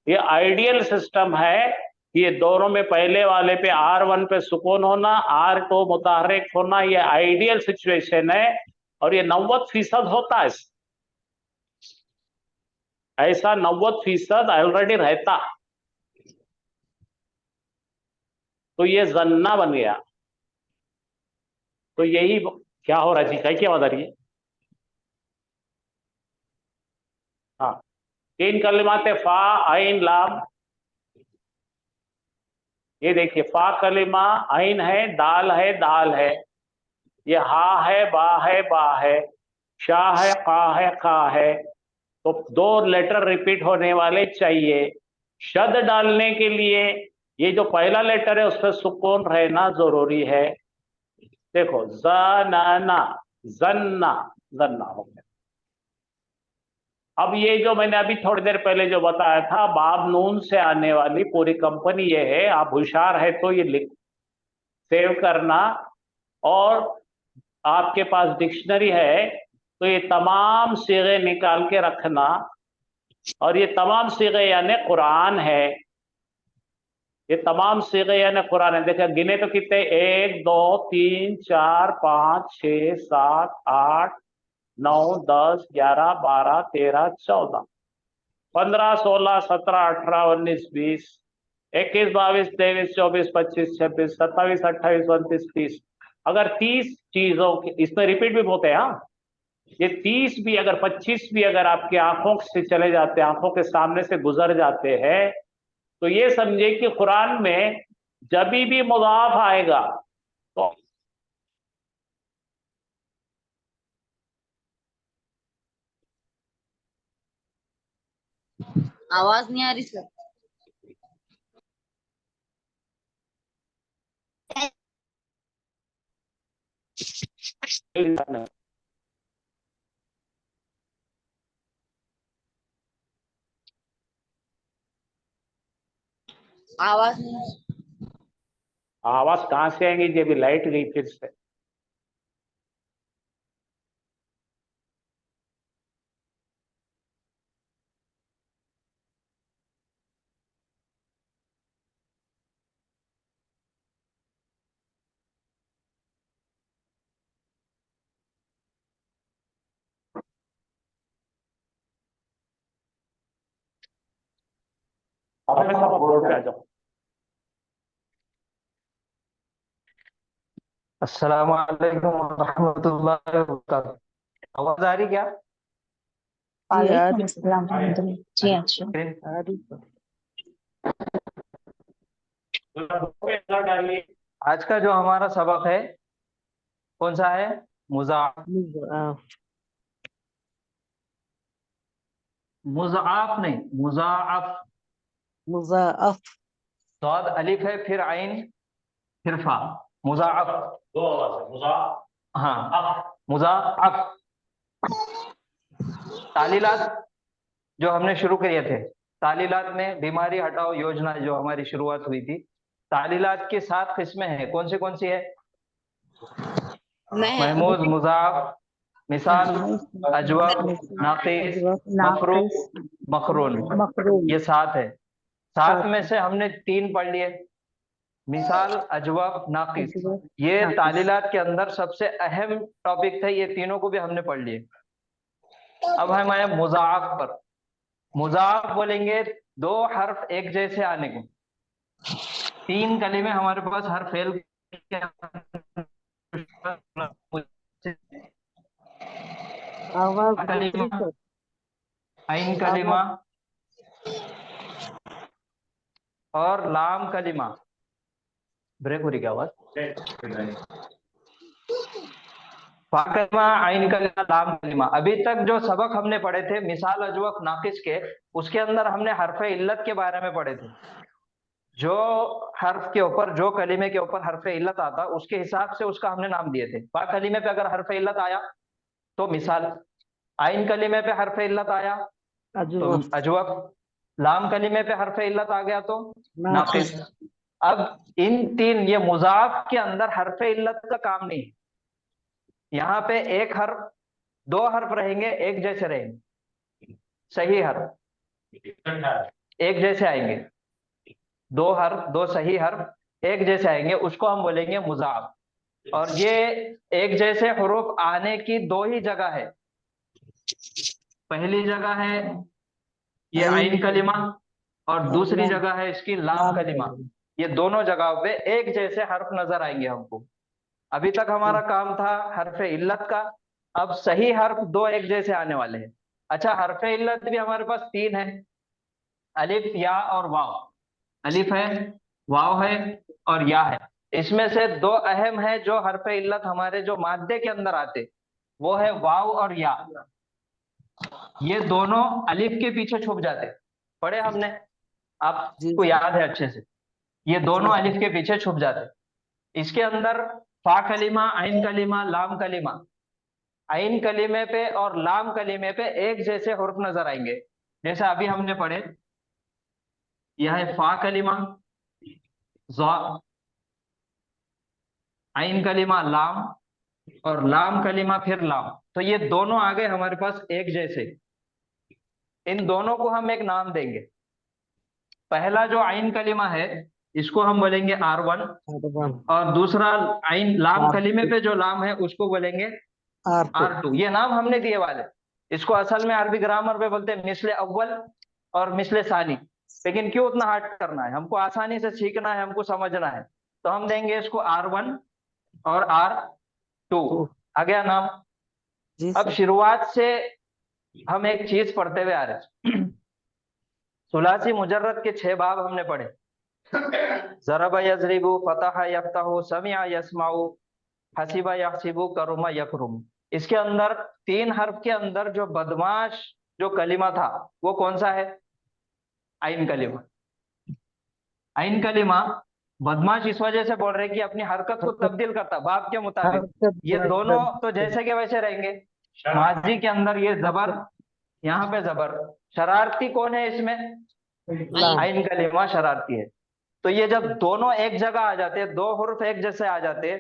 ये आइडियल सिस्टम है कि ये दोनों में पहले वाले पे R1 पे सुकून होना, R2 मुतहर्रिक होना, ये आइडियल सिचुएशन है और ये 90% होता है। ऐसा 90% ऑलरेडी रहता, तो ये जन्ना बन गया। तो यही क्या हो रहा है जी, क्या बता रही है? हाँ, 3 कलिमात फा आइन लाम। ये देखिए, फा कलिमा, आइन है, दाल है, दाल है, ये हा है, बा है, शाह है, का है। तो 2 लेटर रिपीट होने वाले चाहिए। शद डालने के लिए ये जो पहला लेटर है उस पर सुकून रहना जरूरी है। देखो, ज़नाना, जन्ना, जन्ना हो गया। अब ये जो मैंने अभी थोड़ी देर पहले जो बताया था, बाब नून से आने वाली पूरी कंपनी ये है। आप होशियार है तो ये लिख सेव करना, और आपके पास डिक्शनरी है तो ये तमाम सीगे निकाल के रखना। और ये तमाम सीगे यानी कुरान है, ये तमाम सीगे यानी कुरान है। देखिए गिने तो कितने, 1 2 3 4 5 6 7 8 9 10 11 12 13 14 15 16 17 18 19 20 21 22 23 24 25 26 27 28 29 30। अगर 30 चीजों के इसमें रिपीट भी होते हैं, हाँ, ये 30 भी अगर 25 भी अगर आपकी आंखों से चले जाते हैं, आंखों के सामने से गुजर जाते हैं, तो ये समझे कि कुरान में जब भी मुज़ाफ आएगा तो आवाज नहीं आ रही सर। आवाज नहीं। आवाज कहां से आएंगी, जब भी लाइट गई फिर से। अब सब बोर्ड पे आ जाओ। अस्सलाम वालेकुम रहमतुल्लाहि व बरकातहू। आवाज आ रही क्या? जी आ वालेकुम रही अस्सलाम जी अच्छा। आ रही है। डालिए। आज का जो हमारा सबक है कौन सा है? मुज़ाफ। मुज़ाफ नहीं, मुज़ाफ। मुज़ाअफ। सौद अलिफ है, फिर आइन, फिर फा। मुज़ाफ। 2 आवाज है, मुज़ाफ। हाँ, मुज़ाफ। तालीलात जो हमने शुरू किए थे, तालीलात में बीमारी हटाओ योजना जो हमारी शुरुआत हुई थी, तालीलात की 7 किस्में हैं। कौन सी है? महमूद, मुज़ाफ, मिसाल, अजवब, नाक़िस, मफ़रू, नाक़िस, मक़रून। मक़रून। ये 7 है। 7 सात में से हमने 3 पढ़ लिए, मिसाल, अजवब, नाक़िस। अजवब, ये नाक़िस। तालीलात के अंदर सबसे अहम टॉपिक थे, ये तीनों को भी हमने पढ़ लिए। अब हम आए मुज़ाफ पर। मुज़ाफ बोलेंगे 2 हर्फ एक जैसे आने को। 3 कलीमे हमारे पास हर फेल के आवाज दूसरी कलीमा, सर। आइन कलीमा आवाज और लाम कलीमा। ब्रेक हो रही क्या आवाज? फा कलीमा, आइन कलीमा, लाम कलीमा। अभी तक जो सबक हमने पढ़े थे मिसाल, अजवक, नाकिस के, उसके अंदर हमने हरफ इल्लत के बारे में पढ़े थे। जो हर्फ के ऊपर, जो कलीमे के ऊपर हरफ इल्लत आता उसके हिसाब से उसका हमने नाम दिए थे। फा कलीमे पे अगर हरफ इल्लत आया तो मिसाल, आइन कलीमे पे हरफ इल्लत आया तो अजवफ, अजवक, लाम कलीमे पे हरफ इल्लत आ गया तो नाक़िस। नाकिस। अब इन 3, ये मुजाफ के अंदर हरफ इल्लत का काम नहीं है। यहाँ पे एक हर्फ, 2 हर्फ रहेंगे एक जैसे रहेंगे, सही हर्फ एक जैसे आएंगे। दो सही हर्फ एक जैसे आएंगे उसको हम बोलेंगे मुजाफ। और ये एक जैसे हुरूफ आने की दो ही जगह है। पहली जगह है ये आइन कलिमा, और दूसरी जगह है इसकी लाम कलिमा। ये दोनों जगहों पे एक जैसे हर्फ नजर आएंगे हमको। अभी तक हमारा काम था हर्फे इल्लत का, अब सही हर्फ दो एक जैसे आने वाले हैं। अच्छा, हर्फे इल्लत भी हमारे पास तीन है, अलिफ या और वाव। अलिफ है, वाव है और या है। इसमें से दो अहम है जो हर्फे इल्लत हमारे जो मादे के अंदर आते, वो है वाव और या। ये दोनों अलिफ के पीछे छुप जाते, पढ़े हमने, आपको याद है अच्छे से। ये दोनों अलिफ के पीछे छुप जाते। इसके अंदर फा कलीमा, आइन कलीमा, लाम कलीमा, आइन कलीमे पे और लाम कलीमे पे एक जैसे हुर्फ नजर आएंगे। जैसे अभी हमने पढ़े, यह है फा कलीमा, ज़ा, आइन कलीमा लाम, और लाम कलीमा फिर लाम। तो ये दोनों आ गए हमारे पास एक जैसे। इन दोनों को हम एक नाम देंगे। पहला जो आइन कलीमा है इसको हम बोलेंगे R1, और दूसरा आइन लाम कलीमे पे जो लाम है उसको बोलेंगे R2। ये नाम हमने दिए वाले। इसको असल में अरबी ग्रामर में बोलते हैं मिसले अव्वल और मिसले सानी। लेकिन क्यों उतना हार्ड करना है, हमको आसानी से सीखना है, हमको समझना है, तो हम देंगे इसको R1 और R2। आ गया नाम। अब शुरुआत से हम एक चीज पढ़ते हुए आ रहे हैं। सुलासी मुजर्रद के 6 बाब हमने पढ़े। ज़रबा यज़रिबु, फतह यफ्तहु, समिअ यस्माउ, हसीबा यहसिबु, करुमा यकरुम। इसके अंदर 3 हर्फ के अंदर जो बदमाश जो कलिमा था वो कौन सा है? आइन कलिमा। आइन कलिमा बदमाश इस वजह से बोल रहे कि अपनी हरकत को तब्दील करता बाप के मुताबिक। ये दोनों तो जैसे के वैसे रहेंगे। माजी के अंदर ये जबर, यहाँ पे जबर। शरारती कौन है इसमें? आइन कलिमा शरारती है। तो ये जब दोनों एक जगह आ जाते, दो हुर्फ एक जैसे आ जाते,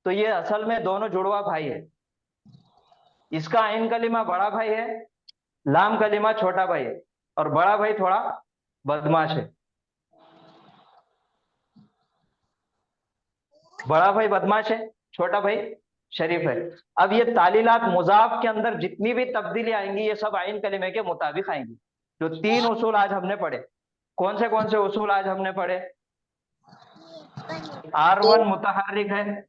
तो ये असल में दोनों जुड़वा भाई है। इसका आइन कलिमा बड़ा भाई है, लाम कलिमा छोटा भाई है, और बड़ा भाई थोड़ा बदमाश है। बड़ा भाई बदमाश है, छोटा भाई शरीफ है। अब ये तालीलात मुजाफ के अंदर जितनी भी तब्दीली आएंगी ये सब आइन कलिमे के मुताबिक आएंगी। जो 3 उसूल आज हमने पढ़े, कौन से उसूल आज हमने पढ़े? R1 मुतहर्रिक है,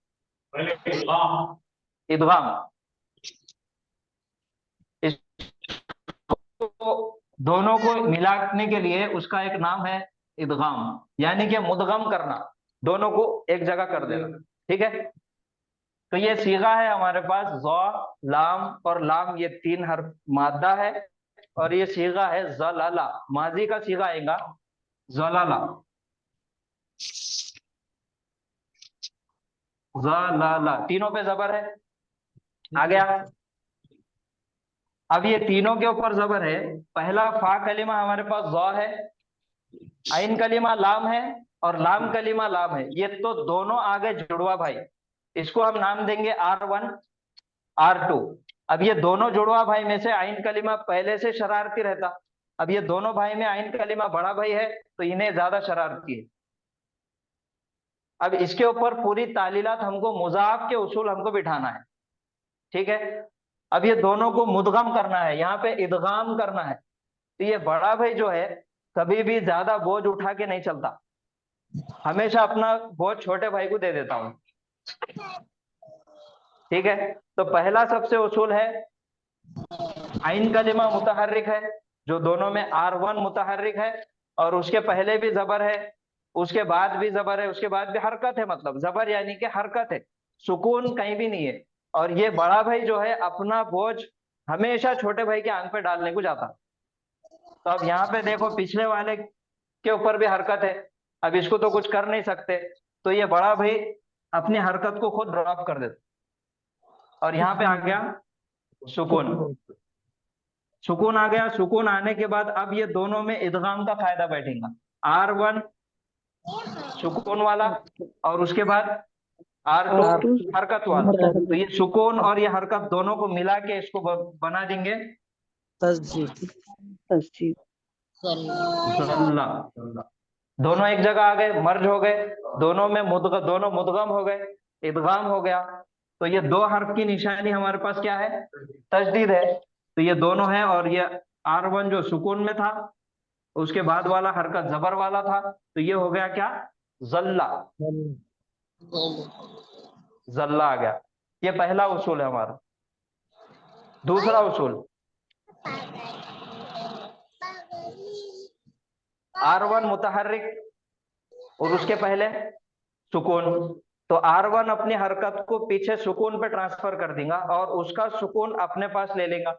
इदगाम। दोनों को मिलाने के लिए उसका एक नाम है इदगाम, यानी कि मुदगम करना, दोनों को एक जगह कर देना। ठीक है, तो ये सीगा है हमारे पास, ज़ा, लाम और लाम, ये 3 हर्फ मादा है। और ये सीगा है ज़लाला, माजी का सीगा आएगा ज़लाला, ज़लाला, तीनों पे जबर है। आ गया। अब ये तीनों के ऊपर जबर है। पहला फा कलिमा हमारे पास ज़ा है, आइन कलिमा लाम है, और लाम कलिमा लाम है। ये तो दोनों आगे जुड़वा भाई, इसको हम नाम देंगे R1 R2। अब ये दोनों जुड़वा भाई में से आइन कलिमा पहले से शरारती रहता, अब ये दोनों भाई में आइन कलिमा बड़ा भाई है तो इन्हें ज्यादा शरारती है। अब इसके ऊपर पूरी तालीलात हमको मुजाफ के उसूल हमको बिठाना है। ठीक है, अब ये दोनों को मुदगम करना है, यहाँ पे इदगाम करना है। तो ये बड़ा भाई जो है कभी भी ज्यादा बोझ उठा के नहीं चलता, हमेशा अपना बोझ छोटे भाई को दे देता हूं। ठीक है, तो पहला सबसे उसूल है आइन कलिमा मुतहर्रिक है, जो दोनों में R1 मुतहर्रिक है, और उसके पहले भी जबर है, उसके बाद भी जबर है, उसके बाद भी हरकत है। मतलब जबर यानी कि हरकत है, सुकून कहीं भी नहीं है। और ये बड़ा भाई जो है अपना बोझ हमेशा छोटे भाई के आंख पे डालने को जाता। तो अब यहाँ पे देखो पिछले वाले के ऊपर भी हरकत है, अब इसको तो कुछ कर नहीं सकते, तो ये बड़ा भाई अपनी हरकत को खुद ड्रॉप कर देता। और यहाँ पे आ गया सुकून, सुकून आ गया। सुकून आने के बाद अब ये दोनों में इदगाम का फायदा बैठेगा। R1 सुकून वाला, और उसके बाद R2 हरकत वाला। तो ये सुकून और ये हरकत दोनों को मिला के इसको बना देंगे तस्जीद। ज़ल्ला। दोनों एक जगह आ गए, मर्ज हो गए, दोनों में दोनों मुदगम हो गए, इदगाम हो गया। तो ये दो हर्फ की निशानी हमारे पास क्या है? तजदीद है। तो ये दोनों है, और ये R1 जो सुकून में था, उसके बाद वाला हरकत जबर वाला था, तो ये हो गया क्या? जल्ला। जल्ला आ गया। ये पहला उसूल है हमारा। दूसरा उसूल, R1 मुतहर्रिक और उसके पहले सुकून, तो R1 अपनी हरकत को पीछे सुकून पे ट्रांसफर कर देगा और उसका सुकून अपने पास ले लेगा।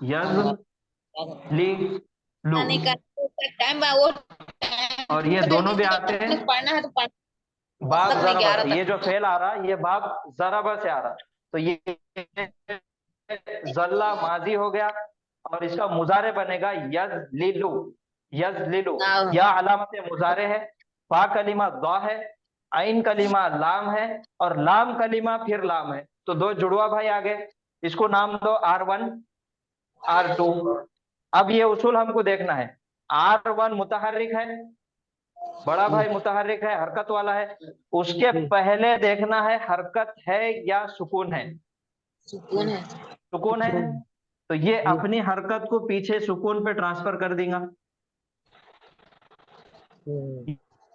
यज ली लू, टाइम वो और ये दोनों भी आते हैं पढ़ना है तो बाब तक में 11 जराबा से। तक। ये जो फेल आ रहा है ये बाब जराबा से आ रहा है, तो ये जल्ला माजी हो गया, और इसका मुजारे बनेगा यजलिलु। यजलिलु हाँ। या अलामत मुजारे है, फा कलीमा दा है, आइन कलीमा लाम है, और लाम कलीमा फिर लाम है। तो दो जुड़वा भाई आ गए, इसको नाम दो R1 R2। अब ये उसूल हमको देखना है, R1 मुतहर्रिक है, बड़ा भाई मुतहर्रिक है, हरकत वाला है, उसके पहले देखना है हरकत है या सुकून है। सुकून है। सुकून है, तो ये अपनी हरकत को पीछे सुकून पे ट्रांसफर कर देगा।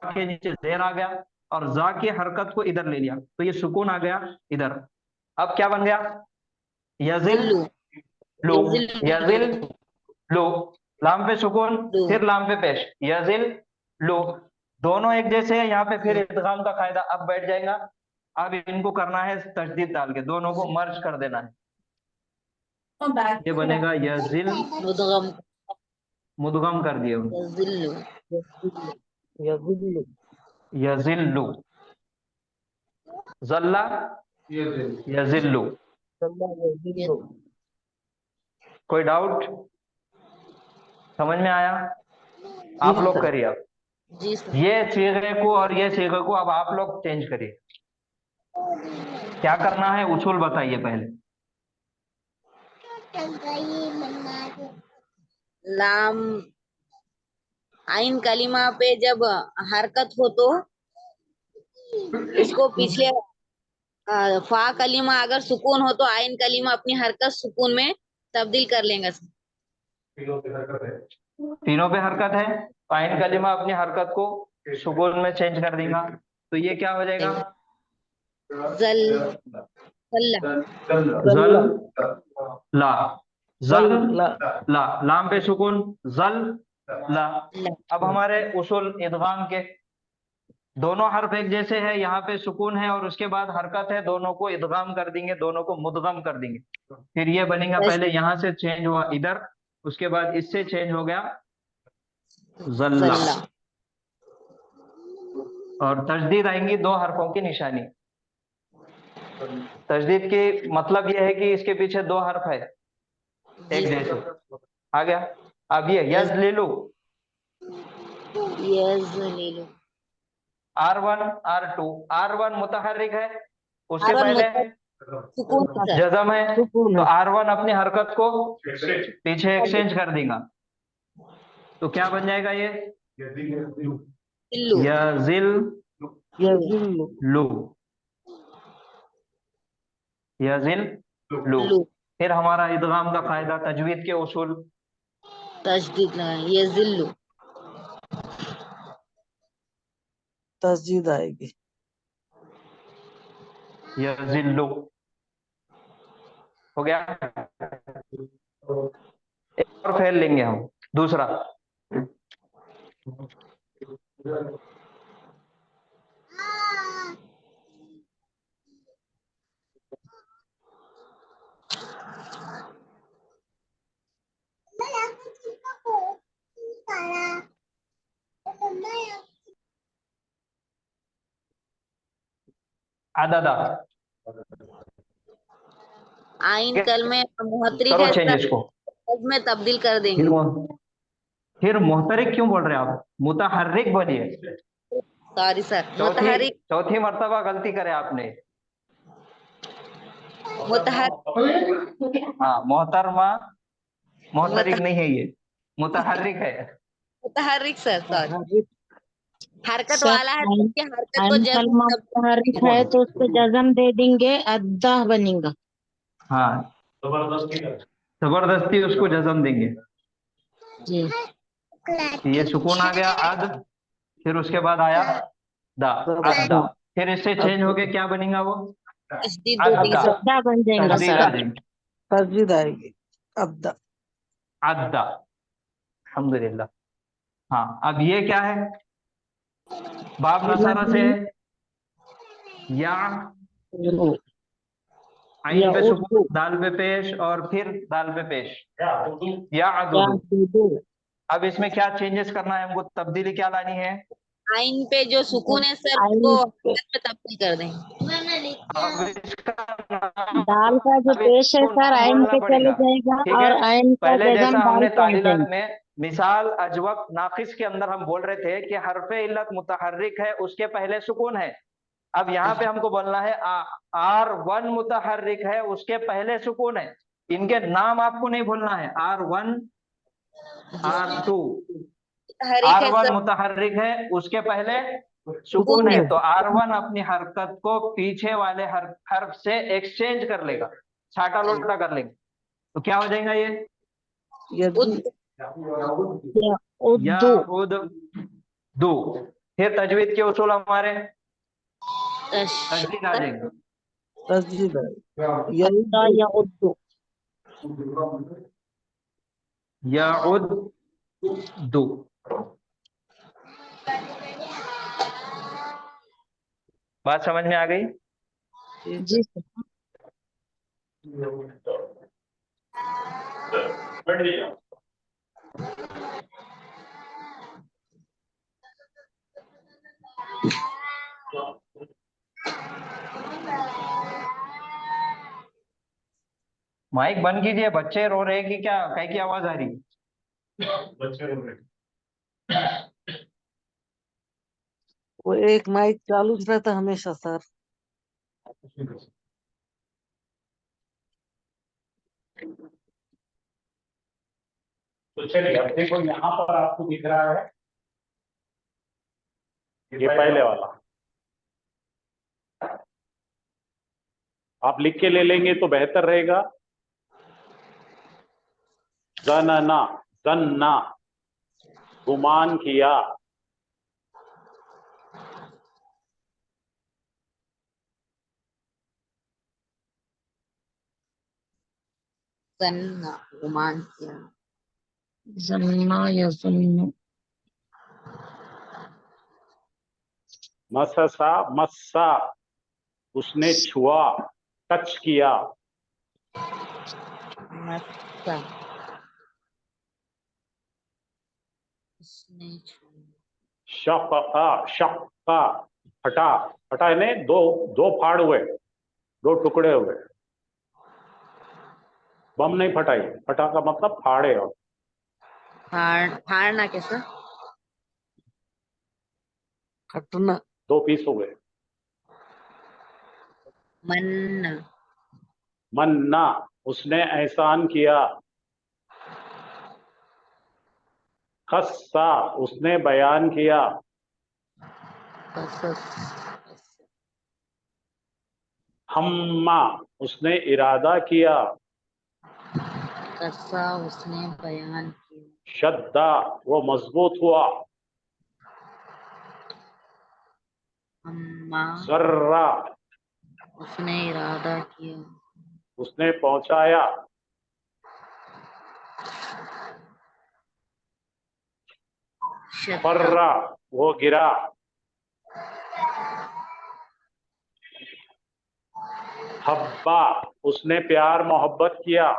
के नीचे जेर आ गया और जा की हरकत को इधर ले लिया, तो ये सुकून आ गया इधर। अब क्या बन गया? यजिल लो, यजिल लो, लाम पे सुकून, फिर लाम पे पेश, यजिल लो, दोनों एक जैसे हैं। यहाँ पे फिर इदगाम का कायदा अब बैठ जाएगा। अब इनको करना है तशदीद डाल के, दोनों को मर्ज कर देना है। ये बनेगा यजिल, मुदगम मुदगम कर दिए, यजिल्लु। यजिल्लु। यजिल्लु, जल्ला यजिल्लु। जल्ला यजिल्लु। कोई डाउट? समझ में आया? आप लोग करिए अब जी सर। ये सीगे को और ये सीगे को, अब आप लोग चेंज करिए। क्या करना है उसूल बताइए पहले। लाम आइन कलीमा पे जब हरकत हो तो उसको पिछले फा कलीमा अगर सुकून हो तो आइन कलीमा अपनी हरकत सुकून में तब्दील कर लेंगे। तीनों पे हरकत है, आइन कलीमा अपनी हरकत को सुकून में चेंज कर देगा, तो ये क्या हो जाएगा? जल जल्ला जल ला, जल ला। ला, लाम पे सुकून, जल ला। अब हमारे उसूल इदगाम के, दोनों हर्फ एक जैसे है, यहाँ पे सुकून है और उसके बाद हरकत है, दोनों को इदगाम कर देंगे, दोनों को मुदगम कर देंगे। फिर ये बनेगा, पहले यहाँ से चेंज हुआ इधर, उसके बाद इससे चेंज हो गया जल्ला, और तजदीद आएंगी दो हरफों की निशानी। तजदीद की मतलब यह है कि इसके पीछे दो हर्फ है एक जैसे। आ गया? अब ये यजलिलु, यजलिलु R1 R2, R1 मुतहर्रिक है, उसके R1 पहले सुकून है। जज़म है, सुकून तो है। R1 अपनी हरकत को पीछे एक्सचेंज कर देगा, तो क्या बन जाएगा ये? इल्लु यजिल यजिल्लु। लू, यजिल लू। लू फिर हमारा इदगाम का कायदा, तजवीद के उसूल, तशदीद लगा यजिल्लु तस्जीद आएगी। यजिल्लु हो गया। एक और फेल लेंगे हम, दूसरा। आदादा आइन कल में मुहतरिक करो है, चेंज इसको। में तब्दील कर देंगे। फिर मुहतरिक क्यों बोल रहे हैं आप? मुतहर्रिक बोलिए। सॉरी सर, चौथी मुतहरिक चौथी मर्तबा गलती करे आपने। हाँ, मोहतरमा मोहतरिक नहीं है, ये मुतहर्रिक है। मुतहर्रिक सर, सॉरी, हरकत सर वाला है तो उसकी हरकत को आइन जज्म कलमा मुतहर्रिक है तो उसको जज़म दे देंगे, अद्दा बनेगा। हाँ, जबरदस्ती उसको जज़म देंगे। जी। ये सुकून आ गया अद, फिर उसके बाद आया दा, अद्दा। फिर इससे चेंज हो के क्या बनेगा वो? तशदीद दो अद्दा, तीसरा अद्दा बन जाएगा तस्दीद सर। आ जाएगी, तस्दीद आएगी। अद्दा। अद्दा। अल्हम्दुलिल्लाह। हाँ, अब ये क्या है? बाब नसारा से है, या रो, आइन या पे सुकून, उर्दू, दाल पे पेश, और फिर दाल पे पेश, या या अदुदु। दुदू। अब इसमें क्या चेंजेस करना है हमको, तब्दीली क्या लानी है? आइन पे जो सुकून है सर आइन वो पे हरकत में तब्दील कर दें। अब इसका नाम, दाल का जो अब पेश है इसको सर नाम आइन बोलना पे चले पड़ेगा, जाएगा, ठीक और है? आइन का पहले जज़म जैसा दाल हमने पे आ तालीलात जाएगा। में मिसाल अजवक नाकिस के अंदर हम बोल रहे थे कि हरफे इल्लत मुतहर्रिक है, उसके पहले सुकून है। अब यहाँ पे हमको बोलना है R1 मुतहर्रिक है, उसके पहले सुकून है। इनके नाम आपको नहीं भूलना है, R1, R2। हरिक है R1 सर, मुतहर्रिक है, उसके पहले सुकून सुकून है, है। तो R1 अपनी हरकत को पीछे वाले हर्फ से एक्सचेंज कर लेगा, छाटा लोटा कर लेगा। तो क्या हो जाएगा ये? यदि उद या या उद्दू, उद दो। फिर तजवीद के उसूल हमारे, तजदीद आ जाएगी, तस्दीद आएगी। अद्दा यदि या उद्दू। या उद दो। बात समझ में आ गई? जी सर। माइक बंद कीजिए, बच्चे रो रहे हैं कि क्या, कहीं की आवाज आ रही? वो एक माइक चालू रहता हमेशा सर। तो चलिए अब देखो यहाँ पर आपको दिख रहा है ये पहले वाला, आप लिख के ले लेंगे तो बेहतर रहेगा। ज़नना, ज़न्ना, गुमान किया। सन्ना, गुमान किया। जन्ना या जन्नु। मससा, मस्सा, उसने छुआ, टच किया। मस्सा, उसने छुआ। शक्का, शक्का, फटा, फटा यानी दो, दो फाड़ हुए, दो टुकड़े हुए। बम नहीं फटाई, फटा का मतलब फाड़े, और फाड़ना कैसा? फटना। दो पीस हुए। मन्ना, मन्ना, उसने एहसान किया। खस्सा, उसने बयान किया। कसस, हम्मा, उसने इरादा किया। कस्सा, उसने बयान किया। शद्दा, वो मजबूत हुआ। अम्मा, जर्रा, उसने इरादा किया। उसने पहुंचाया। शक्का, फर्रा, वो गिरा। हब्बा, उसने प्यार मोहब्बत किया।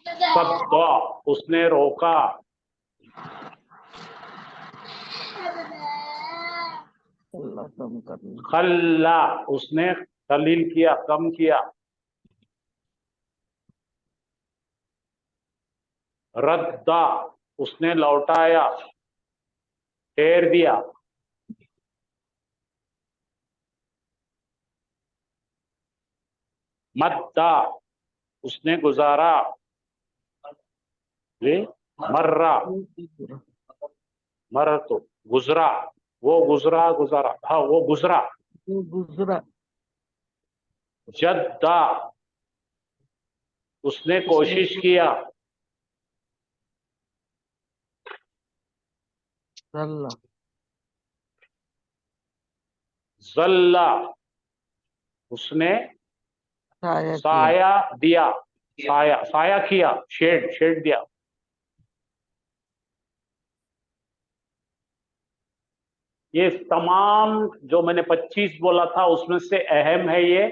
सद्दा, उसने रोका। अल्लाह कम करना। खल्ला, उसने कलील किया, कम किया। रद्दा, उसने लौटाया, फेर दिया। मद्दा उसने गुजारा, ये मर्रा, मर तो गुजरा, वो गुजरा, गुजारा, हाँ वो गुजरा। वो गुजरा, जद्दा उसने कोशिश किया, सल्ला, जल्ला उसने साया किया, साया दिया, साया साया किया, शेड शेड दिया। ये तमाम जो मैंने 25 बोला था उसमें से अहम है ये,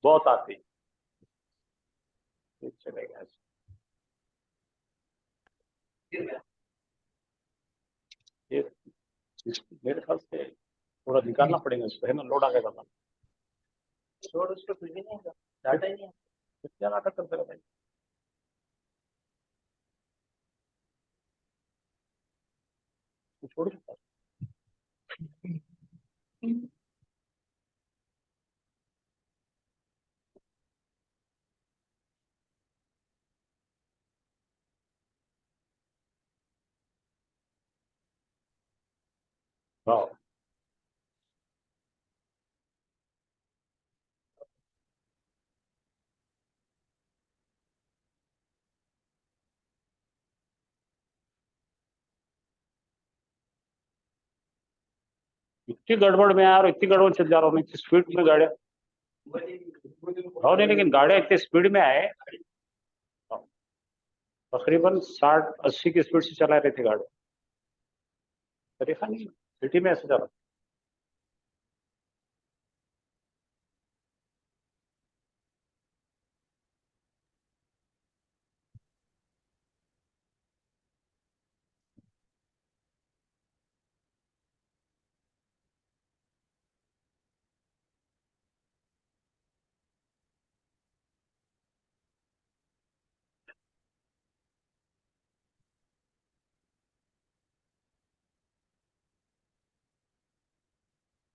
बहुत आती है। चलेगा ये मेरे ख्याल से थोड़ा निकालना पड़ेगा इसको, है ना, लोड आ गया था। लोड उसको कुछ भी नहीं है, डाटा ही नहीं है, क्या नाटक करते रहते हैं। छोड़ सकता हाँ। इतनी गड़बड़ में यार, इतनी गड़बड़ चल जा रहा हूँ, इतनी स्पीड में गाड़ियां, हाँ नहीं, लेकिन गाड़ियां इतनी स्पीड में आए, तकरीबन 60-80 की स्पीड से चला रही थी गाड़ी, तरीका नहीं, सिटी में ऐसे चला।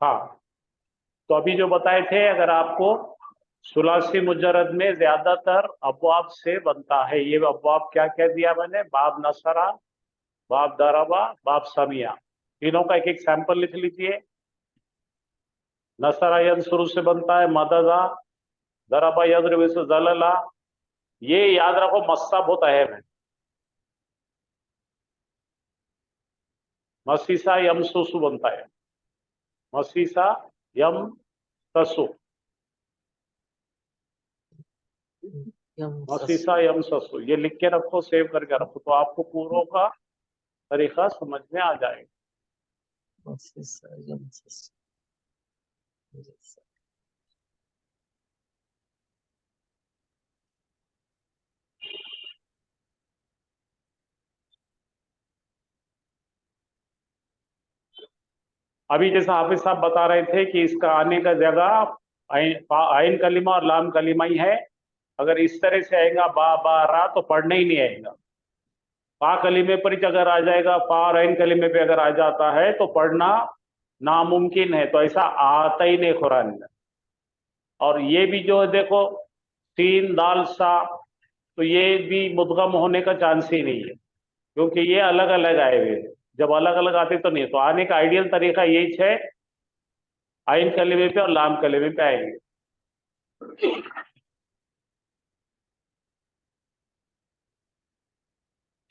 हाँ, तो अभी जो बताए थे, अगर आपको सुलासी मुजर्रद में ज्यादातर अबवाब से बनता है, ये अबवाब क्या कह दिया मैंने, बाब नसरा, बाब दरबा, बाब समिया, तीनों का एक एक सैंपल लिख लीजिए। नसरा यंसुरु से बनता है मददा, दरबा यदरिबु से जलला, ये याद रखो, मस्सा बहुत अहम है। मसीसा यमसुसु बनता है, मसीसा यम ससु, मसीसा यम ससु, ये लिख के रखो, सेव करके रखो, तो आपको पूरों का तरीका समझ में आ जाएगा। अभी जैसा हाफिज साहब बता रहे थे कि इसका आने का जगह आइन कलीमा और लाम कलीमा ही है। अगर इस तरह से आएगा बा बा रा, तो पढ़ने ही नहीं आएगा। पा कलीमे पर ही अगर आ जाएगा, पा और आइन कलीमे पे अगर आ जाता है तो पढ़ना नामुमकिन है, तो ऐसा आता ही नहीं कुरान में। और ये भी जो है देखो, सीन दाल सा, तो ये भी मुदगम होने का चांस ही नहीं है, क्योंकि ये अलग अलग आए हुए हैं। जब अलग अलग आते तो नहीं, तो आने का आइडियल तरीका यही है, आइन कलीमे पे और लाम कलीमे पे आएंगे।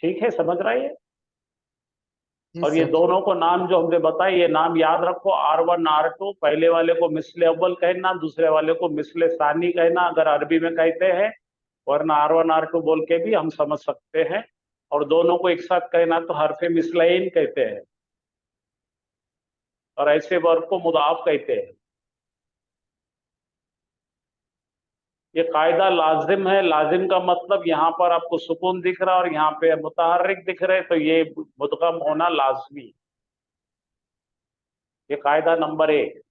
ठीक है, समझ रहा है। और ये दोनों को नाम जो हमने बताए, ये नाम याद रखो, R1 R2, पहले वाले को मिसले अव्वल कहना, दूसरे वाले को मिसले सानी कहना अगर अरबी में कहते हैं, वरना R1 R2 बोल के भी हम समझ सकते हैं। और दोनों को एक साथ कहना तो हरफे मिसलैन कहते हैं, और ऐसे वर्ब को मुदाफ कहते हैं। ये कायदा लाजिम है, लाजिम का मतलब यहाँ पर आपको सुकून दिख रहा है और यहाँ पे मुतहर्रिक दिख रहे, तो ये मुदगम होना लाजमी। ये कायदा नंबर 1।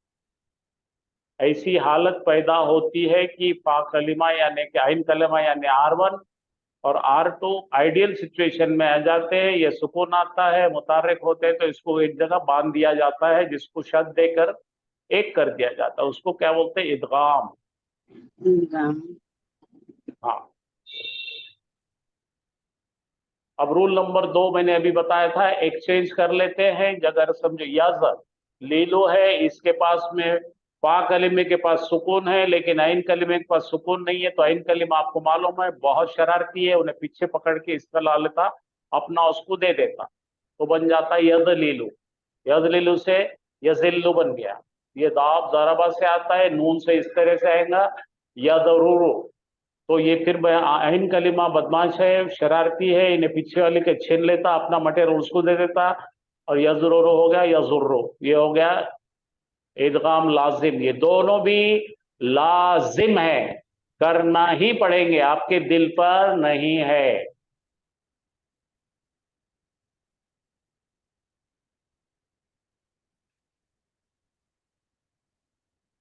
ऐसी हालत पैदा होती है कि फा कलिमा यानी कि आइन कलिमा यानी R1 और R2 आइडियल सिचुएशन में आ जाते हैं, ये सुकून आता है, मुतहर्रिक होते हैं, तो इसको एक जगह बांध दिया जाता है, जिसको शद देकर एक कर दिया जाता है, उसको क्या बोलते हैं, इदगाम। हाँ, अब रूल नंबर 2 मैंने अभी बताया था, एक्सचेंज कर लेते हैं। अगर समझो यज लीलो है, इसके पास में फा कलिमे के पास सुकून है, लेकिन आइन कलिमे के पास सुकून नहीं है, तो आइन कलिमा आपको मालूम है बहुत शरारती है, उन्हें पीछे पकड़ के इसका ला लेता, अपना उसको दे देता, तो बन जाता यद लीलू। यद लीलू से यजिल्लू बन गया। ये दाब ज़राबा से आता है, नून से इस तरह से आएगा यदरूरू, तो ये फिर आइन कलिमा बदमाश है, शरारती है, इन्हें पीछे वाले के छीन लेता, अपना मटेरियल उसको दे देता, और यजुर्रो हो गया यजुर्रो, ये हो गया इदगाम लाजिम। ये दोनों भी लाजिम है, करना ही पड़ेंगे, आपके दिल पर नहीं है।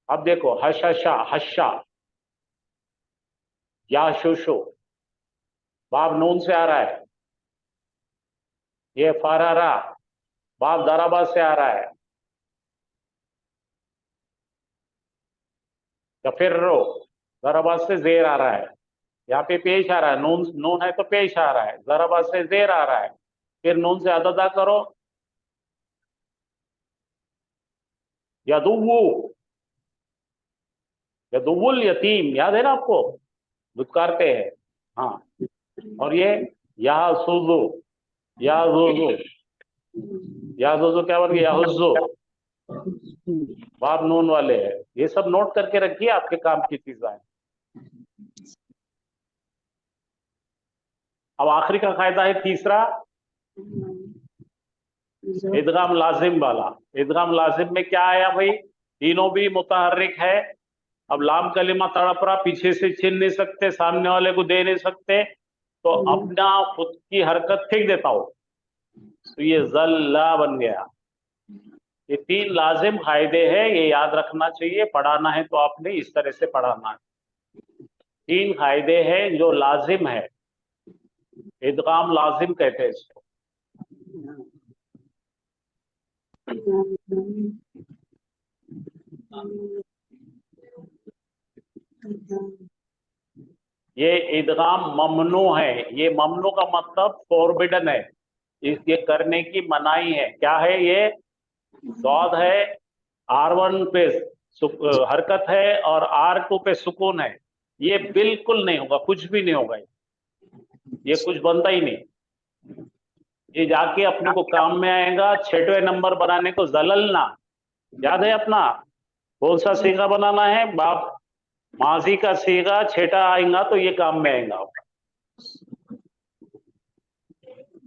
अब देखो हशा हशा या शुशु, बाब नून से आ रहा है। ये फरारा, बाब दराबा से आ रहा है। गफिर्रो, दराबा से जेर आ रहा है। यहाँ पे पेश आ रहा है, नून नून है तो पेश आ रहा है, दराबा से जेर आ रहा है, फिर नून से अदा करो। यदुव्वु, यदुव्वुल यतीम, याद है ना आपको, दुत्कारते हैं। हाँ, और ये या सुजु, या जुजु, या जुजु क्या बन गया, हुज्जु, बाब नून वाले हैं। ये सब नोट करके रखिए, आपके काम की चीजें हैं। अब आखिरी का कायदा है तीसरा, इदगाम लाजिम वाला। इदगाम लाजिम में क्या आया भाई, तीनों भी मुतहर्रिक है। अब लाम कलिमा तड़प रहा, पीछे से छीन नहीं सकते, सामने वाले को दे नहीं सकते, तो अपना खुद की हरकत फेंक देता हो, तो ये जल्ला बन गया। ये 3 लाजिम कायदे हैं, ये याद रखना चाहिए। पढ़ाना है तो आपने इस तरह से पढ़ाना है। 3 कायदे हैं जो लाजिम है, इदगाम लाजिम कहते हैं इसको। ये इदगाम ममनू है। ये ममनू का मतलब फॉरबिडन है, ये करने की मनाही है। क्या है ये, सौद है, R1 पे हरकत है और R2 पे सुकून है। ये बिल्कुल नहीं होगा, कुछ भी नहीं होगा, ये कुछ बनता ही नहीं। ये जाके अपने को काम में आएगा 6वें नंबर बनाने को, जललना याद है अपना, कौन सा सीगा बनाना है, बाप माजी का सीगा 6ठा आएगा तो ये काम में आएगा।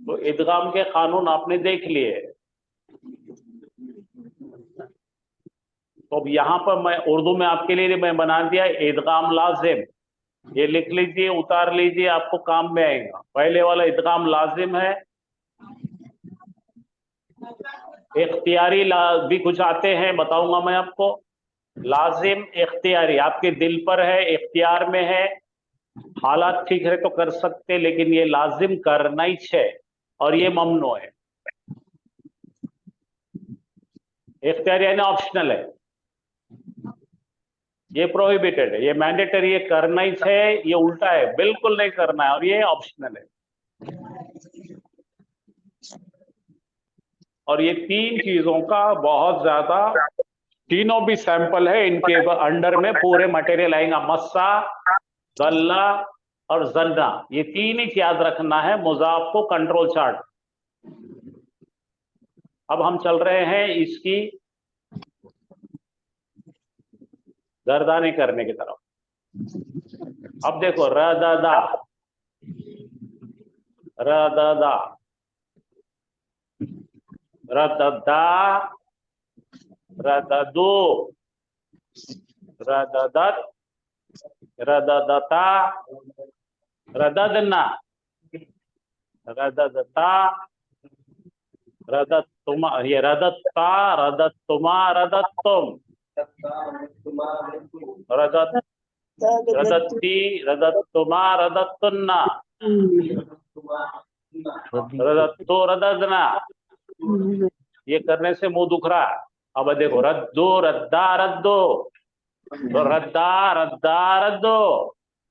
तो इदगाम के कानून आपने देख लिए। तो अब यहाँ पर मैं उर्दू में आपके लिए मैं बना दिया इदगाम लाजिम, ये लिख लीजिए, उतार लीजिए, आपको काम में आएगा। पहले वाला इदगाम लाजिम है। इख्तियारी भी कुछ आते हैं, बताऊंगा मैं आपको। लाजिम इख्तियारी आपके दिल पर है, इख्तियार में है, हालात ठीक है तो कर सकते, लेकिन ये लाजिम करना ही है, और ये ममनू है। इख्तियारी यानी ऑप्शनल है, ये प्रोहिबिटेड है। ये मैंडेटरी, ये करना ही है, ये उल्टा है, बिल्कुल नहीं करना है, और ये ऑप्शनल है। और ये 3 चीजों का बहुत ज्यादा, तीनों भी सैंपल है, इनके अंडर में पूरे मटेरियल आएगा, मस्सा, गल्ला और जन्ना। ये 3 ही याद रखना है, मुजाफ को कंट्रोल चार्ट। अब हम चल रहे हैं इसकी गर्दाने करने की तरफ। अब देखो रदा, रदा, रदा, रददो, रददत, रददता, रददना, रददता, रदतुमा, ये रदत्ता, रदत्तुमा, रदत्तुम, रदत, रदत्ती, रदत्तुमा, रदत्तुन्ना, रदत्तो, रददना। ये करने से मुंह दुख रहा है। अब देखो रद्दो, रद्दा, रद्दो, तो रद्दा रद्दा रद्दो,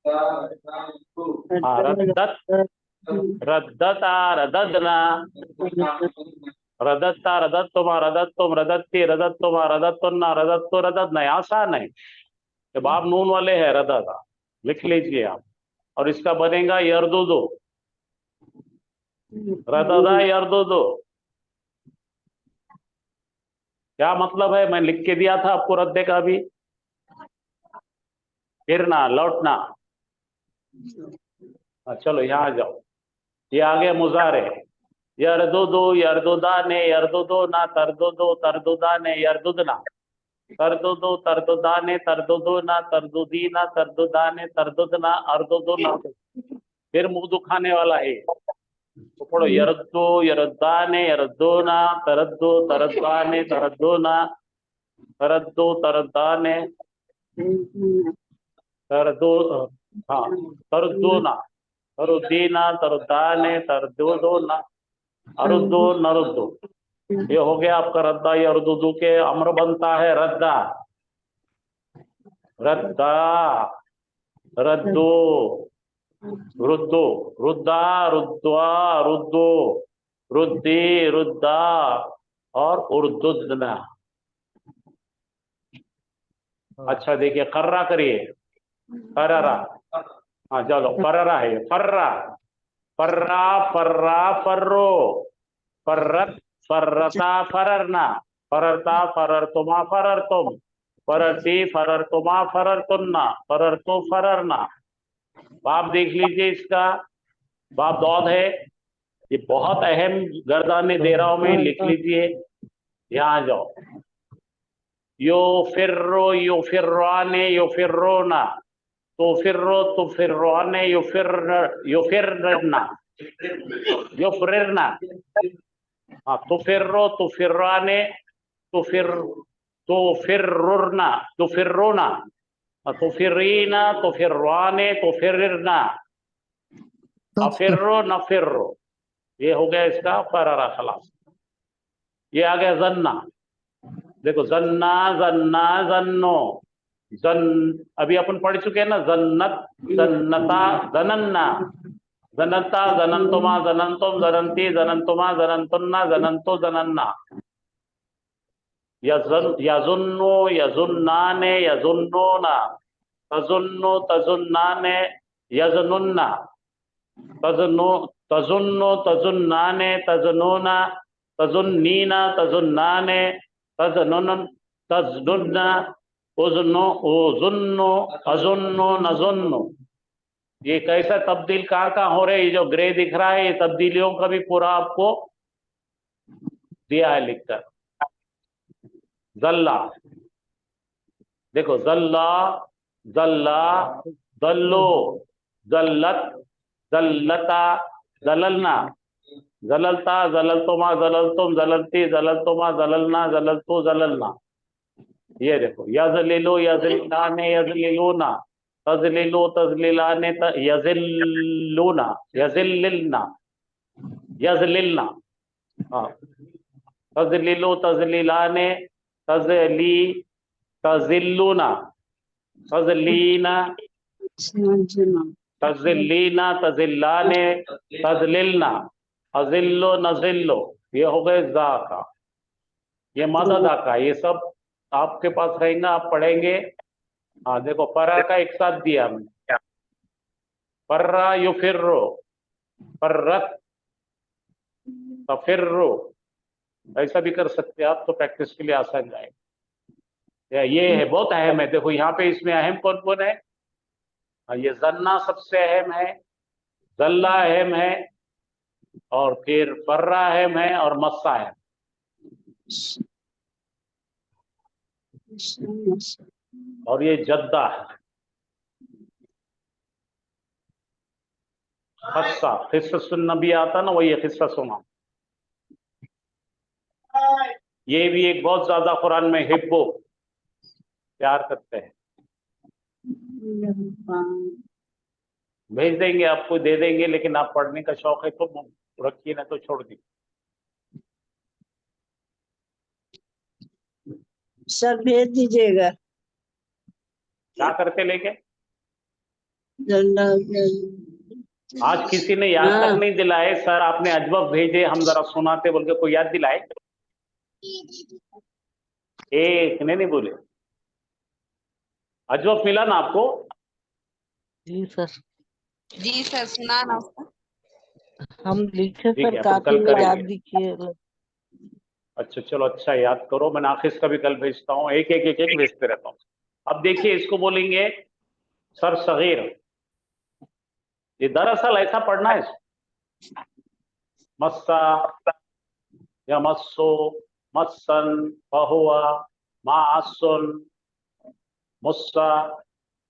हाँ रद्दत रद्दता रददना, रदत्ता रदत्तुमा रदत्तुम रदत्ती रदत्तुमा रदत्तुन्ना रदत्तु रददना, आसान है। जब आप नून वाले है रददा लिख लीजिए आप, और इसका बनेगा यरदुदो, रददा यरदुदो। क्या मतलब है, मैं लिख के दिया था आपको रद्दे का भी, फिरना लौटना। चलो यहाँ आ जाओ, ये आ गया मुजारे, यरदुदो यरदुदाने यरदुदो ना तरदुदो तरदुदाने यरदुदना, तरदुदो तरदुदाने तरदुदो ना तरदुदीना तरदुदाने तरदुदना अर्दुदो ना। फिर मुंह दुखाने वाला है, तो पढ़ो यरद्दो यरद्दाने यरद्दोना तरद्दो तरद्दाने तरद्दोना तरद्दो तरद्दाने तरदो, हाँ तरद्दोना तरुद्दीना तरुद्दाने तरदोदोना अरुद्दो नरुद्दो। ये हो गया आपका रद्दा यरदुदु के अम्र बनता है रद्दा, रद्दा रद्दो रुद्दो रुद्दा रुद्वा रुद्दो रुद्दी रुद्दा और उर्दुदना। अच्छा देखिए कर्रा करिए, कररा, हाँ चलो कररा है, फर्रा फर्रा फर्रा फर्रो, फर्रत फर्रता फररना, फररता फररतुमा फररतुम, फररती फररतुमा फररतुन्ना, फररतु फररना। बाप देख लीजिए इसका, बाप दौद है, ये बहुत अहम गर्दाने दे रहा हूं मैं, लिख लीजिए। यहाँ जाओ, यो फिर्राने यो फिर्रोना, तो फिर्राने यो फिर्रना यो फिर्रना, हाँ तो फिर्राने तो फिर्रुरना तो फिर्रोना, तो फिर्रीना तो फिर्राने तो फिर्रना, अफिर्रो न फिर्रो। ये हो गया इसका फरारा खलास। ये आ गया जन्ना, देखो जन्ना जन्ना जन्नो जन, अभी अपन पढ़ चुके हैं ना, जन्नत जन्नता जनन्ना, जनता जनंतुमा जनंतुम जनंती जनंतुमा जनंतुन्ना जनंतो जनन्ना, यजुन्नो यजुन्नाने यजुन्नोना, तजुन्नो तजुन्नाने यजनुन्ना, तजुन्नो तजुन्नाने तजनोना, तजुन्नीना तजुन्नाने तजनुन तजनुन्ना, उजुन्नो उजुन्नो अजुन्नो नजुन्नो। ये कैसा तब्दील कहाँ हो रहे हैं, ये जो ग्रे दिख रहा है ये तब्दीलियों का भी पूरा आपको दिया है लिखकर। जल्ला, देखो जल्ला जल्ला जल्लो जल्लत जल्लता जललना, जललता जललतुमा जललतुम जललती जललतुमा जललना जललतु जललना। ये देखो यजलिलो यजलिलाने यजलिलूना, तजलिलो तजलिलाने यजिल्लूना यजिल्लिलना यजलिलना, हाँ तजलिलो तजलिलाने तजली तजिल्लूना तजलीना तजिल्लीना तजिल्लाने तजलिलना अजिल्लो नजिल्लो। ये हो गए जा का, ये मददा का, ये सब आपके पास रहेगा, आप पढ़ेंगे। हाँ देखो परा का एक साथ दिया हमने, पर्रा युफिर्रो, पर्रत तफिर्रो, ऐसा भी कर सकते हैं आप, तो प्रैक्टिस के लिए आसान जाएगा। ये है बहुत अहम है, देखो यहाँ पे इसमें अहम कौन कौन है, ये जन्ना सबसे अहम है, जल्ला अहम है, और फिर फर्रा अहम है, और मस्सा है। और ये जद्दा है, खस्सा खिस्सा सुनना भी आता ना, वही खिस्सा सुना। ये भी एक बहुत ज्यादा कुरान में हिब्बो प्यार करते हैं, भेज देंगे आपको, दे देंगे, लेकिन आप पढ़ने का शौक है तो रखिए, ना तो छोड़ दीजिए। सर भेज दीजिएगा। क्या करते लेके? आज किसी ने याद हाँ। तक नहीं दिलाए, सर आपने अजबब भेजे, हम जरा सुनाते बोल के कोई याद दिलाए? एक ने नहीं बोले। अजबब मिला ना आपको? जी सर, जी सर, सुना ना उसको। हम लिखे ठीक सर, है, अपन काफी कल में करेंगे। याद दिखिए। अच्छा चलो, अच्छा याद करो, मैं नाखिस का भी कल भेजता हूँ, एक एक एक एक भेजते रहता हूँ। अब देखिए, इसको बोलेंगे सर सगीर। ये दरअसल ऐसा पढ़ना है, मस्सा, यमस्सो, मस्सन, फहुवा, माअस्सुन, मुस्सा,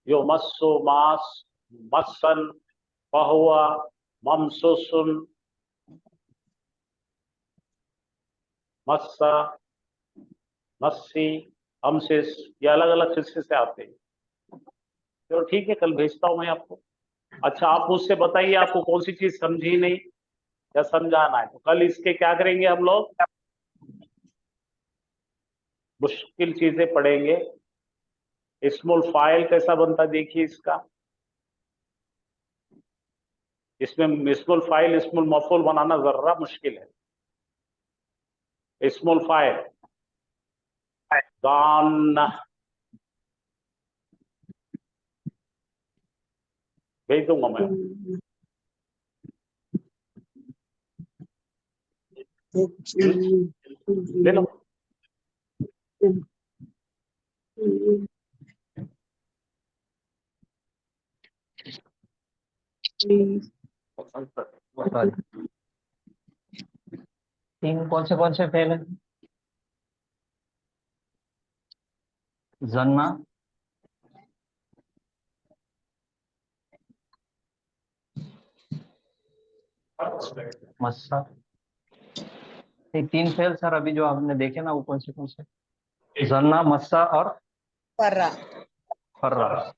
युमस्सु, मास, मस्सन, फहुवा, ममसुसुन, मस्सा, मस्सी, अमसिस। ये अलग अलग हिस्से से आते हैं। चलो ठीक है, कल भेजता हूं मैं आपको। अच्छा, आप मुझसे बताइए, आपको कौन सी चीज समझी नहीं या समझाना है, तो कल इसके क्या करेंगे हम लोग? मुश्किल चीजें पढ़ेंगे। इस्मुल फाइल कैसा बनता देखिए इसका। इसमें इस्मुल फाइल इस्मुल मफूल बनाना जर्रा मुश्किल है। इस्मुल फाइल दान, भेज दूंगा मैं। ले लो। तीन कौन से फेल है? जन्ना, मस्सा। ये तीन फेल सर अभी जो आपने देखे ना, वो कौन से? जन्ना, मस्सा और फर्रा। फर्रा।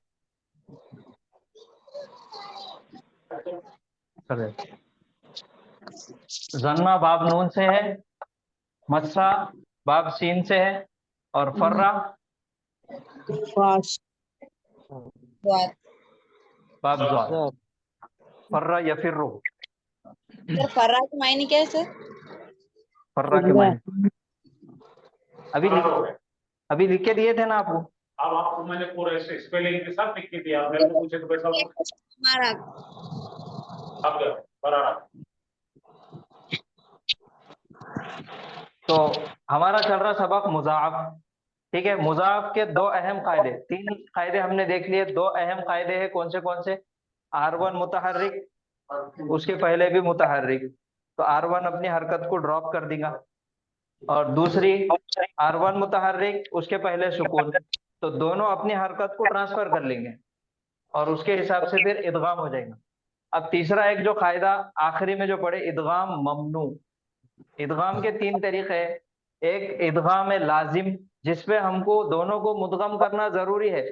करेक्ट। जन्ना बाब नून से है, मस्सा बाब सीन से है, और फर्रा बात। बाब ज्वार। सर फर्रा यफिर्रु। सर, फर्रा के मायने क्या है सर? फर्रा के मायने अभी लिख के दिए थे ना आपको। अब आपको मैंने पूरे स्पेलिंग के साथ लिख के दिया, मेरे को पूछे तो कैसा होगा? हमारा अब बराबर। तो हमारा चल रहा सबक मुजाफ। ठीक है, मुजाफ के दो अहम कायदे, तीन कायदे हमने देख लिए। दो अहम कायदे हैं, कौन से? R1 मुतहर्रिक, उसके पहले भी मुतहर्रिक, तो R1 अपनी हरकत को ड्रॉप कर देगा। और दूसरी R1 मुतहर्रिक, उसके पहले सुकून, तो दोनों अपनी हरकत को ट्रांसफर कर लेंगे और उसके हिसाब से फिर इदगाम हो जाएगा। अब तीसरा एक जो कायदा आखिरी में जो पढ़े, इदगाम ममनू। इदगाम के तीन तरीके हैं। एक इदगाम लाजिम, जिसमें हमको दोनों को मुदगम करना जरूरी है।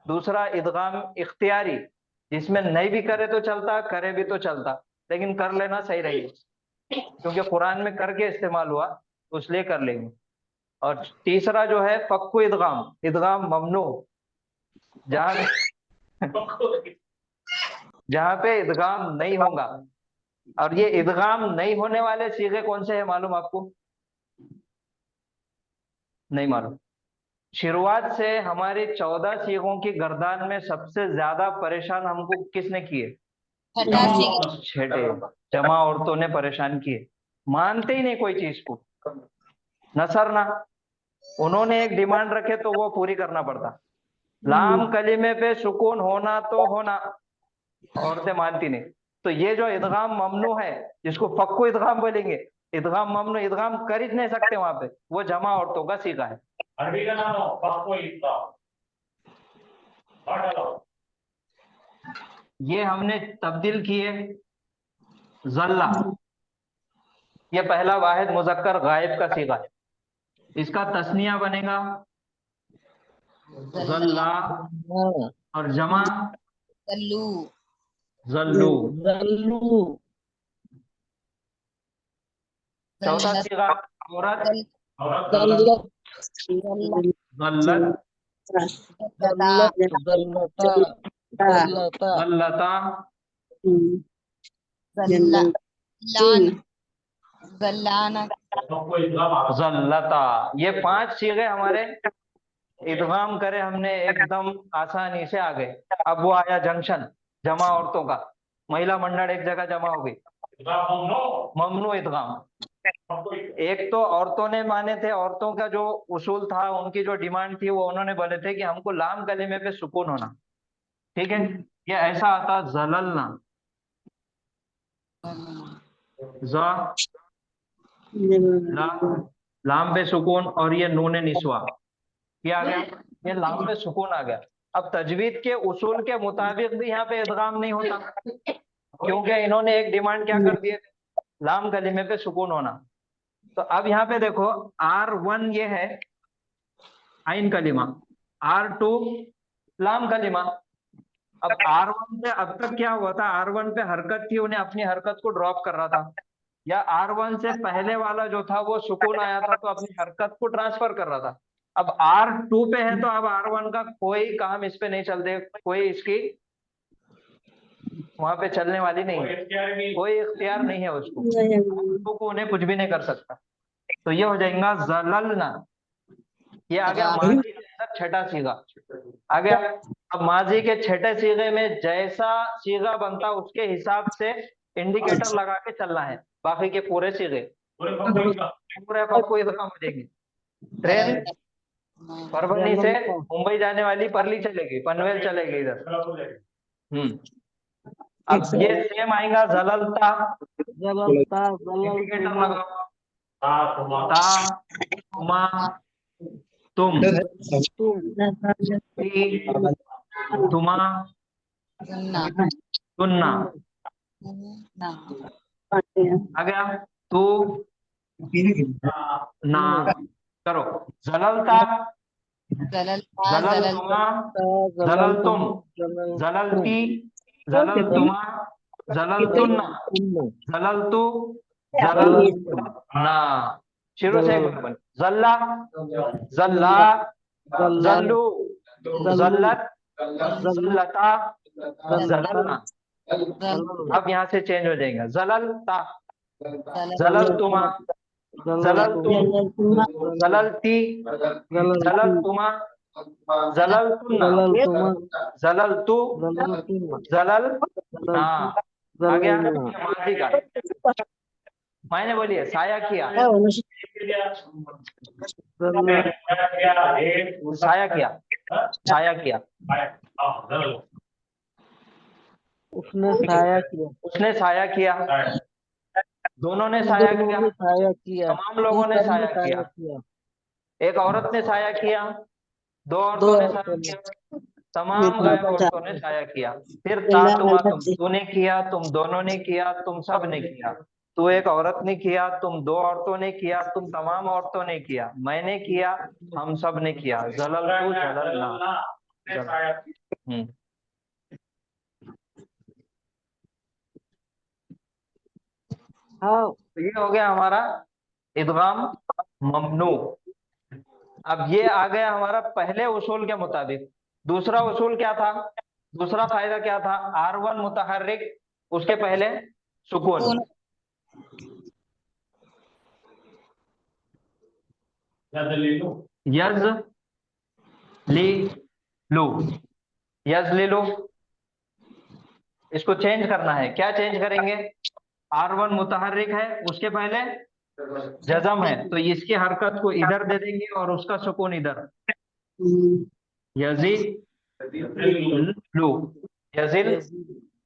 दूसरा इदगाम इख्तियारी, जिसमें नहीं भी करे तो चलता, करे भी तो चलता, लेकिन कर लेना सही रहेगा, क्योंकि कुरान में करके इस्तेमाल हुआ तो इसलिए कर लेंगे। और तीसरा जो है फक्कु इदगाम, इदगाम ममनू, जहां जहां पे इदगाम नहीं होगा। और ये इदगाम नहीं होने वाले सीगे कौन से हैं मालूम आपको? नहीं मालूम। शुरुआत से हमारी 14 सीगों की गर्दान में सबसे ज्यादा परेशान हमको किसने किए? खटासी। छेटे जमा औरतों ने परेशान किए। मानते ही नहीं कोई चीज को, नसर ना। उन्होंने एक डिमांड रखे तो वो पूरी करना पड़ता। लाम कलीमे पे सुकून होना तो होना, औरतें मानती नहीं। तो ये जो इदगाम ममनू है, जिसको फक्कु इदगाम बोलेंगे, इदगाम ममनू, इदगाम कर ही नहीं सकते वहां पे, वो जमा औरतों का सीखा है। अरबी का नाम हो फक्कु इदगाम। ये हमने तब्दील किए। जल्ला, ये पहला वाहिद मुजक्कर गायब का सीगा है। इसका तस्निया बनेगा जल्ला, और जमा गल्लू। जल्लू। जल्लू। चौथा सीगा औरत, गल्लत। जल्लत। जल्लता जल्लता जल्लता जल्लता। ये 5 सीगे हमारे इदगाम करे हमने एकदम आसानी से आ गए। अब वो आया जंक्शन, जमा औरतों का, महिला मंडल एक जगह जमा हो गई, ममनू इदगाम। एक तो औरतों ने माने थे, औरतों का जो उसूल था, उनकी जो डिमांड थी, वो उन्होंने बोले थे कि हमको लाम कलीमे पे सुकून होना। ठीक है, ये ऐसा आता जललना, जा ला, लाम पे सुकून, और ये नून निस्वा, ये आ गया, ये लाम पे सुकून आ गया। अब तजवीद के उसूल के मुताबिक भी यहाँ पे इदगाम नहीं होता, क्योंकि इन्होंने एक डिमांड क्या कर दी है, लाम कलीमे पे सुकून होना। तो अब यहाँ पे देखो, R1 ये है आइन कलीमा, R2 लाम कलीमा। अब R1 पे अब तक क्या हुआ था, R1 पे हरकत थी, उन्हें अपनी हरकत को ड्रॉप कर रहा था, या R1 से पहले वाला जो था वो सुकून आया था तो अपनी हरकत को ट्रांसफर कर रहा था। अब R2 पे है तो अब R1 का कोई काम इस पे नहीं चलते, कोई इसकी वहां पे चलने वाली नहीं है, कोई इख्तियार नहीं है उसको, तो उन्हें कुछ भी नहीं कर सकता। तो ये हो जाएगा जललना। ये आ गया माजी के अंदर छठा सीगा आ गया। अब माजी के छठे सीगे में जैसा सीगा बनता उसके हिसाब से इंडिकेटर लगा के चलना है। बाकी के पूरे सीगे पूरे को आपको इदगाम हो जाएंगे। ट्रेन परभनी से मुंबई जाने वाली परली चलेगी, पनवेल चलेगी इधर। अब ये सेम आएगा जललता, जललता इंडिकेटर जललतुमा लगाओ, ता तुमा तुम, ती तुमा तुन्ना, आ गया तू ना। करो जललता, जललतुमा, जललतुम, जललती, जललतुमा, जललतुन्ना, जललतु, जललना। शुरू से एक बार बोल, जल्ला, जल्ला, जल्लू, जल्लत, जल्लता, जललना। अब यहाँ से चेंज हो जाएगा, जललता, जललतुमा, जललतुम, जललती, जललतुमा, जललतुन्ना, जललतु, जललना। आ गया माजी का। मायने बोलिए, साया किया, साया किया, साया किया, उसने साया किया, उसने साया किया, दोनों ने साया किया, साया किया, तमाम लोगों ने साया किया, एक औरत ने साया किया, दो औरतों ने साया किया, तमाम गायब औरतों ने साया किया। फिर ता तुमा तुम, तूने किया, तुम दोनों ने किया, तुम सब ने किया, तू एक औरत ने किया, तुम दो औरतों ने किया, तुम तमाम औरतों ने किया, मैंने किया, हम सब ने किया। जलल तू जललना। हाँ तो ये हो गया हमारा इदगाम ममनू। अब ये आ गया हमारा पहले उसूल के मुताबिक। दूसरा उसूल क्या था, दूसरा फायदा क्या था, R1 मुतहर्रिक, उसके पहले सुकून, यज ली लू, यज ले लो। इसको चेंज करना है, क्या चेंज करेंगे, R1 मुतहर्रिक है, उसके पहले जज़म है, तो इसकी हरकत को इधर दे देंगे और उसका सुकून इधर, यज़िल लू, यज़िल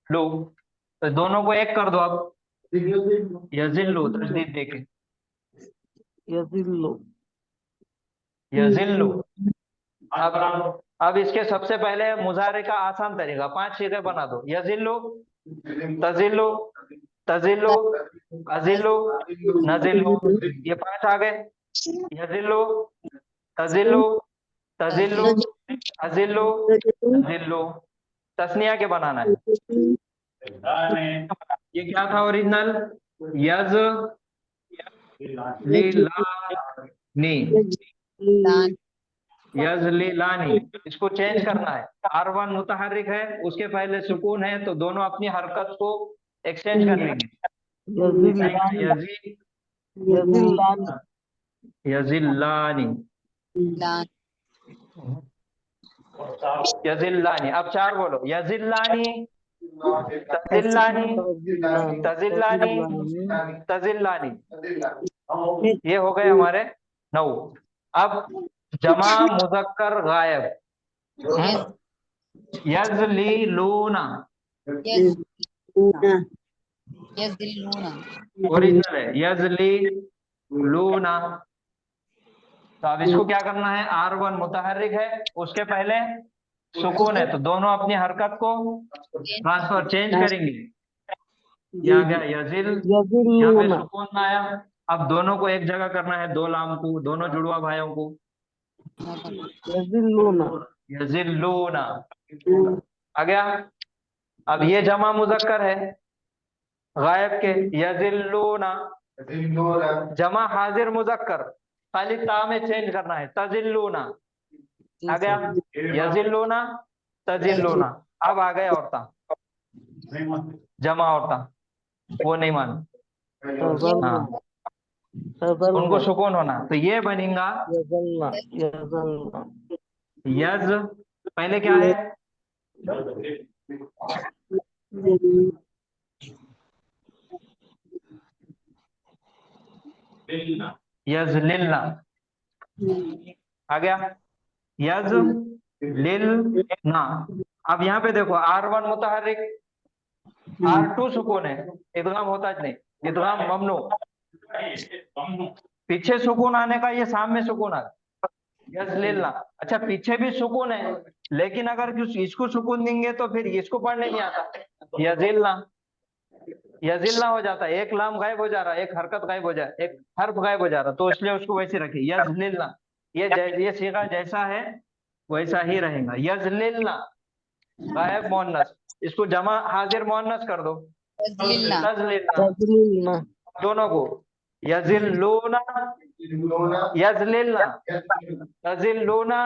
लू। तो दोनों को एक कर दो, अब यज़िल्लु तजदीद देके, यजिल्लु यज़िल्लु। अब इसके सबसे पहले मुजारे का आसान तरीका, 5 चीजें बना दो, यज़िल्लु, तज़िल्लु, तज़िल्लु, अज़िल्लु, नज़िल्लु, ये 5 आ गए। यज़िल्लु, तज़िल्लु, तज़िल्लु, अज़िल्लु, नज़िल्लु। तस्निया के बनाना है। ये क्या था ओरिजिनल, यज ली ला नी, यजलिलानी, इसको चेंज करना है। R1 मुतहर्रिक है, उसके पहले सुकून है, तो दोनों अपनी हरकत को एक्सचेंज कर लेंगे। यजिल्लानी यजी यजिल्लानी यजिल्लानी लान यजिल्लानी। अब चार बोलो, यजिल्लानी, तजिल्लानी, तजिल्लानी, तजिल्लानी। ये हो गए हमारे 9। अब जमा मुजक्कर गायब, यजलीलूना, यज़िल्लूना ओरिजिनल है यजलीलूना। तो अब इसको क्या करना है, R1 मुतहर्रिक है, उसके पहले सुकून है, तो दोनों अपनी हरकत को ट्रांसफर चेंज करेंगे। यहाँ गया यजिल, यहाँ पे यजिल्लूना सुकून आया। अब दोनों को एक जगह करना है, दो लाम को, दोनों जुड़वा भाइयों को, यजिल्लूना यजिल्लूना आ गया। अब ये जमा मुजक्कर है गायब के, यजिल्लूना। जमा हाजिर मुजक्कर, खाली ता में चेंज करना है, तजिल्लूना आ गया। यजिल्लूना, तजिल्लूना। अब आ गए औरता, जमा औरता, वो नहीं मान, तजल्ला हाँ, उनको तजल्ला सुकून होना, तो ये बनेगा यजल्ला यजल्ला यज। पहले क्या है, यजलिल्ला आ गया, यज लिल ना। अब यहाँ पे देखो R1 मुतहर्रिक, R2 सुकून है, इदगाम होता नहीं, इदगाम ममनू। पीछे सुकून आने का, ये सामने सुकून आ, यजलिल्ला। अच्छा पीछे भी सुकून है, लेकिन अगर इसको सुकून देंगे तो फिर इसको पढ़ने नहीं आता, यजिल्ला, यजिल्ला हो जाता है, एक लाम गायब हो जा रहा है, एक हरकत गायब हो जा, एक हर्फ गायब हो जा रहा, तो इसलिए उसको वैसे रखिए यजलिल्ला। ये सीगा जैसा है वैसा ही रहेगा, यजलिल्ला गायब मोहन्नस, इसको जमा हाजिर मोहन्नस कर दो, यज़लिल्ला तजलिल्ला, तजलिल्ला दोनों को, यजिल्लूना, यजलिल्ला, तजिल्लूना,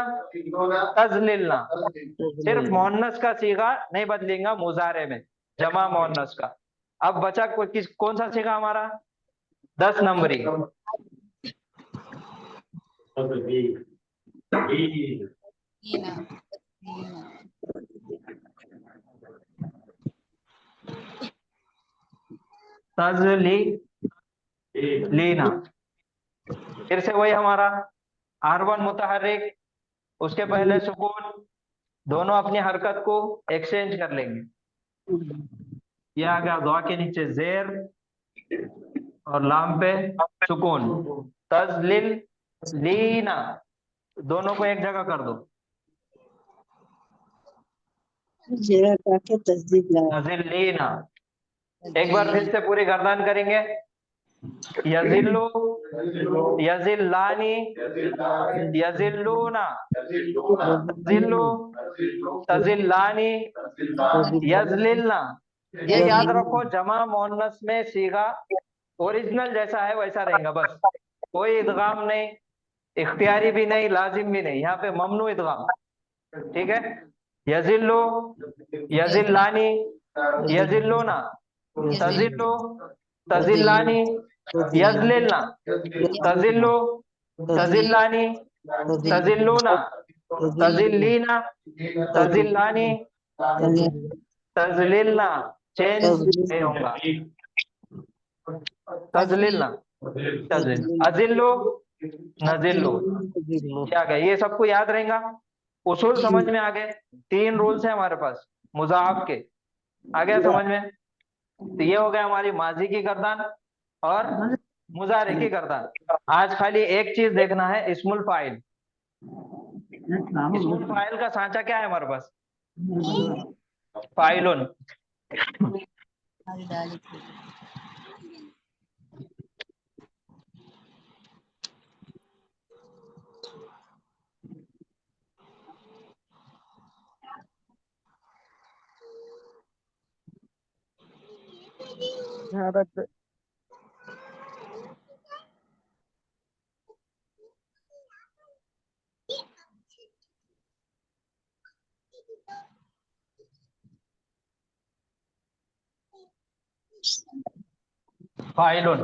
तजलिल्ला। सिर्फ मोहन्नस का सीगा नहीं बदलेगा मुजारे में, जमा मोहन्नस का। अब बचा कौन सा सीगा हमारा, 10 नंबरी, लीना तजली लीना। फिर से वही हमारा R1 मुतहर्रिक, उसके पहले सुकून, दोनों अपनी हरकत को एक्सचेंज कर लेंगे। ये आ गया दुआ के नीचे जेर और लाम पे सुकून, तजलिल लीना, दोनों को एक जगह कर दो, जेरा काके तस्दीक ला तजिल लीना। एक बार फिर से पूरी गर्दन करेंगे, यजिल्लू, यजिल्लानी, यजिल्लूना, तजिल्लू, तजिल्लानी, यजलिल्ना। ये याद रखो, जमा मोहन्नस में सीगा ओरिजिनल जैसा है वैसा रहेगा, बस कोई इदगाम नहीं, इख्तियारी भी नहीं, लाजिम भी नहीं, यहाँ पे ममनू इदगाम, ठीक है। यजिल्लू, यजिल्लानी, यजिल्लूना, तजिल्लू, तजिल्लानी, यजलिल्ना, तजिल्लू, तजिल्लानी, तजिल्लूना, तजिल्लीना, तजिल्लानी, तजलिल्ना। चेंज नहीं होगा, तजलिल्ना, तजलिल, अजिल्लू, नजिल्लू। क्या गया, ये सबको याद रहेगा, उसूल समझ में आ गए। 3 रूल्स है हमारे पास मुजाहब के, आ गया समझ में। तो ये हो गया हमारी माजी की गर्दन और मुजारे की गर्दन। आज खाली एक चीज देखना है, इस्मुल फाइल। इस्मुल फाइल का सांचा क्या है हमारे पास, फाइलुन। भारत फाइलुन।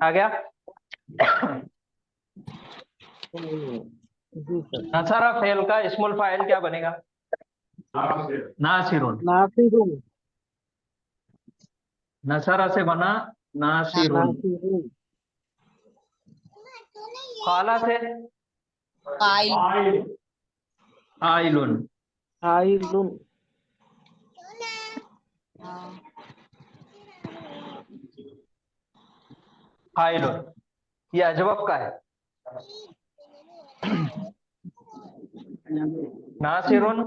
आ गया। जी सर। नसरा फेल का स्मॉल फाइल क्या बनेगा? नासिरुन। नासिरुन। नसरा से बना नासिरुन। नासिरुन। काला से फाइल। आइलुन। आइलुन। हाँ, फाइलुन ये अजवब का है। नासिरुन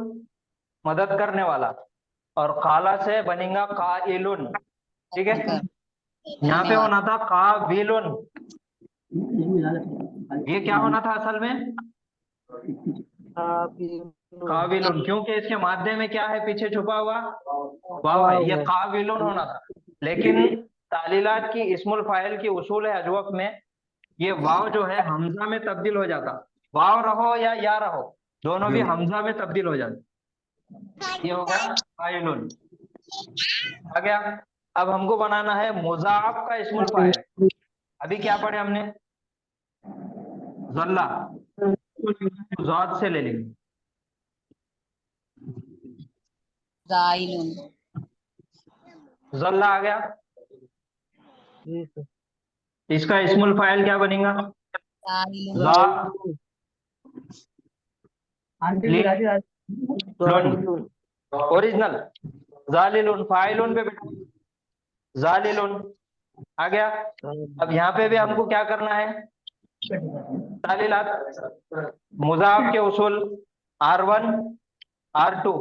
मदद करने वाला, और काला से बनेगा काइलुन। ठीक है, यहाँ पे होना था काविलुन, ये क्या होना था असल में? काविलुन, क्योंकि इसके माध्यम में क्या है पीछे छुपा हुआ? वाव है, ये काविलुन होना था। लेकिन तालीलात की इस्मुल फाइल की उसूल है अजवफ में, ये वाव जो है हमजा में तब्दील हो जाता, वाव रहो या रहो, दोनों भी हमजा में तब्दील हो जाते। ये हो गया फाइलुन। आ गया। अब हमको बनाना है मुजाफ का इस्मुल फाइल। अभी क्या पढ़े हमने? जल्ला, ज़ात से ले लेंगे। जाइलुन। जल्ला आ गया। जी सर। इसका इस्मुल फाइल क्या बनेगा? जाइलुन। ज़ा जाइलुन। ओरिजिनल जालिलुन, फाइलुन पे बैठो, जालिलुन। आ गया। अब यहाँ पे भी हमको क्या करना है? तालीलात मुजाफ के उसूल R1 R2।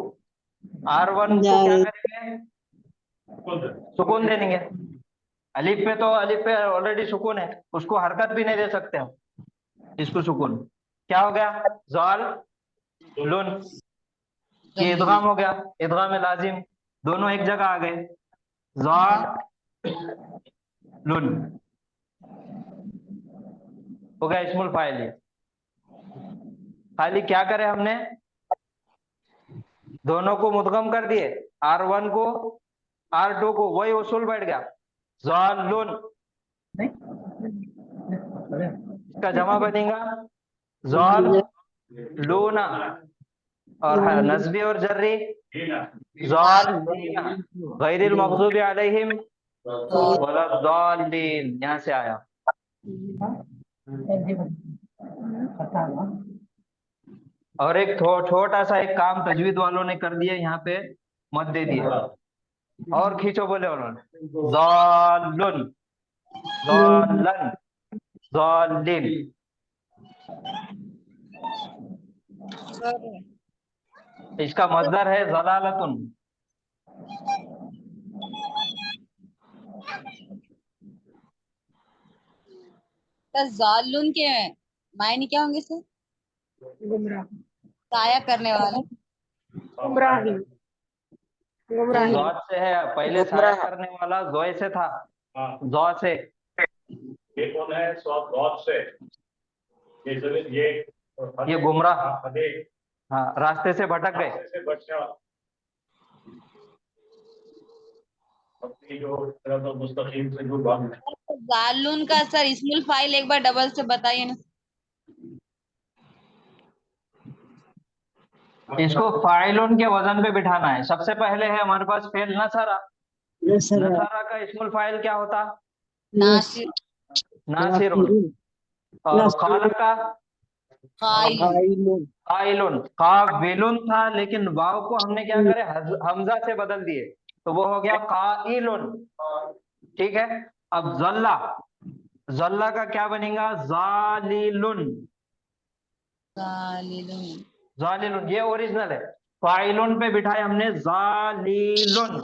R1 को क्या करेंगे? सुकून दे देंगे। अलिफ पे ऑलरेडी सुकून है, उसको हरकत भी नहीं दे सकते हम, इसको सुकून। क्या हो गया? जाल लुन। ये इदगाम हो गया, इदगाम में लाजिम, दोनों एक जगह आ गए। जा लुन हो गया इस्मुल फाइल। ये खाली क्या करे हमने? दोनों को मुदगम कर दिए, R1 को R2 को, वही उसूल बैठ गया। जालुन इसका जमा बनेगा जाल लूना, और नस्बी और जर्री जाल गैरिल मग़ज़ूबी अलैहिम वलद्दालिन, यहाँ से आया। और एक छोटा सा एक काम तजवीद वालों ने कर दिया, यहाँ पे मत दे दिए और खींचो बोले उन्होंने, ज़ालुन ज़ालन ज़ालिन। इसका मज़दर है ज़लालतुन। तो जालुन के मायने क्या होंगे सर? गुमराह। साया करने वाले। गुमराही। गुमराही। ज़ात से है, पहले साया करने वाला ज़ोए से था, ज़ौ से। ये कौन है? गॉड से। ये गुमराह, हाँ, रास्ते से भटक गए। से बच्चा अपनी जो मुस्तकीम से जो बात है। जालुन का सर इस्मुल फाइल एक बार डबल से बताइए ना। इसको फाइलुन के वजन पे बिठाना है। सबसे पहले है हमारे पास फेल नसरा। नसरा का इस्मुल फाइल क्या होता? नासिर। नासिरुन। और काला का काइल। काइलुन। काविलुन था, लेकिन वाव को हमने क्या करे? हमजा से बदल दिए, तो वो हो गया काइलुन। ठीक है। अब जल्ला, जल्ला का क्या बनेगा? जालिलुन। जालिलुन। जालिलुन ये ओरिजिनल है। फाइलुन पे बिठाए हमने जालिलुन।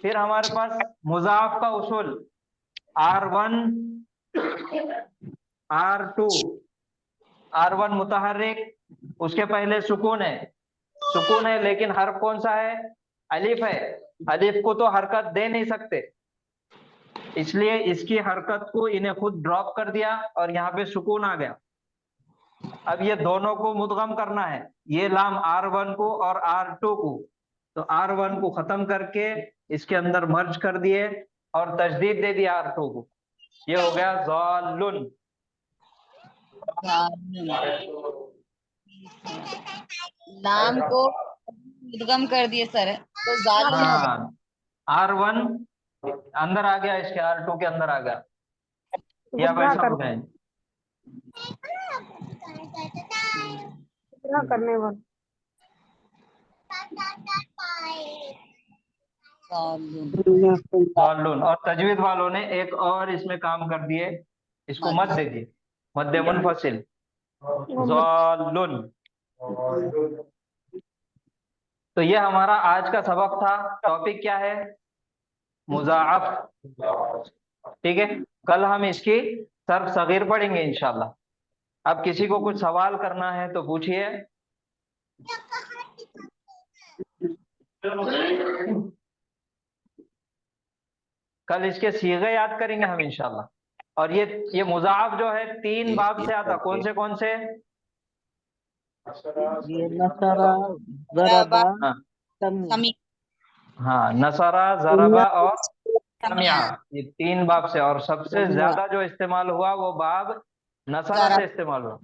फिर हमारे पास मुजाफ का उसूल R1 R2। R1 मुतहर्रिक, उसके पहले सुकून है, लेकिन हर्फ कौन सा है? अलिफ है। अलिफ को तो हरकत दे नहीं सकते, इसलिए इसकी हरकत को इन्हें खुद ड्रॉप कर दिया और यहाँ पे सुकून आ गया। अब ये दोनों को मुदगम करना है, ये लाम R1 को और R2 को, तो R1 को खत्म करके इसके अंदर मर्ज कर दिए और तजदीद दे दिया R2 को, ये हो गया ज़ालुन। लाम को उद्गम कर दिए सर, तो जालिम हो गया। हाँ, R1 अंदर आ गया, इसके R2 के अंदर आ गया, या वैसा हो गया। करने वाला ज़ालुन। और तजवीद वालों ने एक और इसमें काम कर दिए, इसको मत दे दिए, मद्दे मुनफसिल, ज़ालुन। तो ये हमारा आज का सबक था। टॉपिक क्या है? मुज़ाअफ। ठीक है, कल हम इसकी सर्फ सगीर पढ़ेंगे इंशाल्लाह। अब किसी को कुछ सवाल करना है तो पूछिए। कल इसके सीगे याद करेंगे हम इंशाल्लाह। और ये मुज़ाअफ जो है 3 बाब से आता। कौन से? ये नसरा, जरबा, हाँ समी हाँ, नसरा, जरबा और समिया, ये 3 बाब से। और सबसे ज्यादा जो इस्तेमाल हुआ वो बाब नसरा से इस्तेमाल हुआ।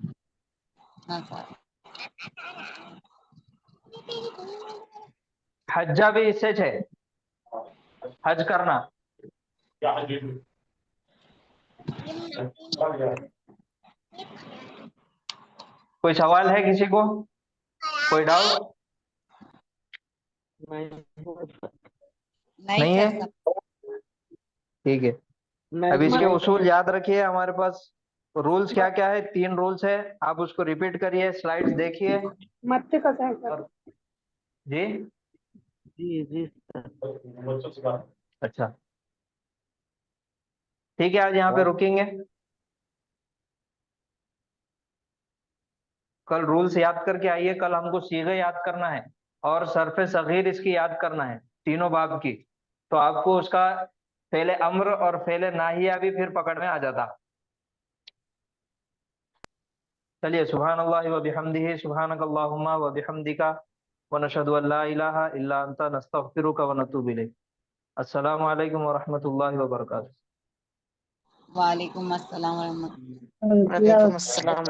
हज्जा भी इससे छे, हज करना। कोई सवाल है किसी को? कोई डाउट? नहीं है? ठीक है, अब इसके उसूल याद रखिए। हमारे पास रूल्स क्या क्या है? 3 रूल्स है, आप उसको रिपीट करिए, स्लाइड्स देखिए। मत्ते का सर। जी जी जी अच्छा, ठीक है, आज यहाँ पे रुकेंगे। कल रूल्स याद करके आइए। कल हमको सीगे याद करना है और सरफे सगीर इसकी याद करना है, तीनों बाब की। तो आपको उसका फेले अम्र और फेले नाहिया भी फिर पकड़ में आ जाता। चलिए, सुभान अल्लाह व बिहम्दिही, सुभानक अल्लाहुम्मा व बिहम्दिका, व नशहदु अल्ला इलाहा इल्ला अंता, नस्तगफिरुका व नतूबु इलैक। अस्सलामु अलैकुम व रहमतुल्लाहि व बरकातुहू। वालेकुम अस्सलाम व रहमतुल्लाह। वालेकुम अस्सलाम।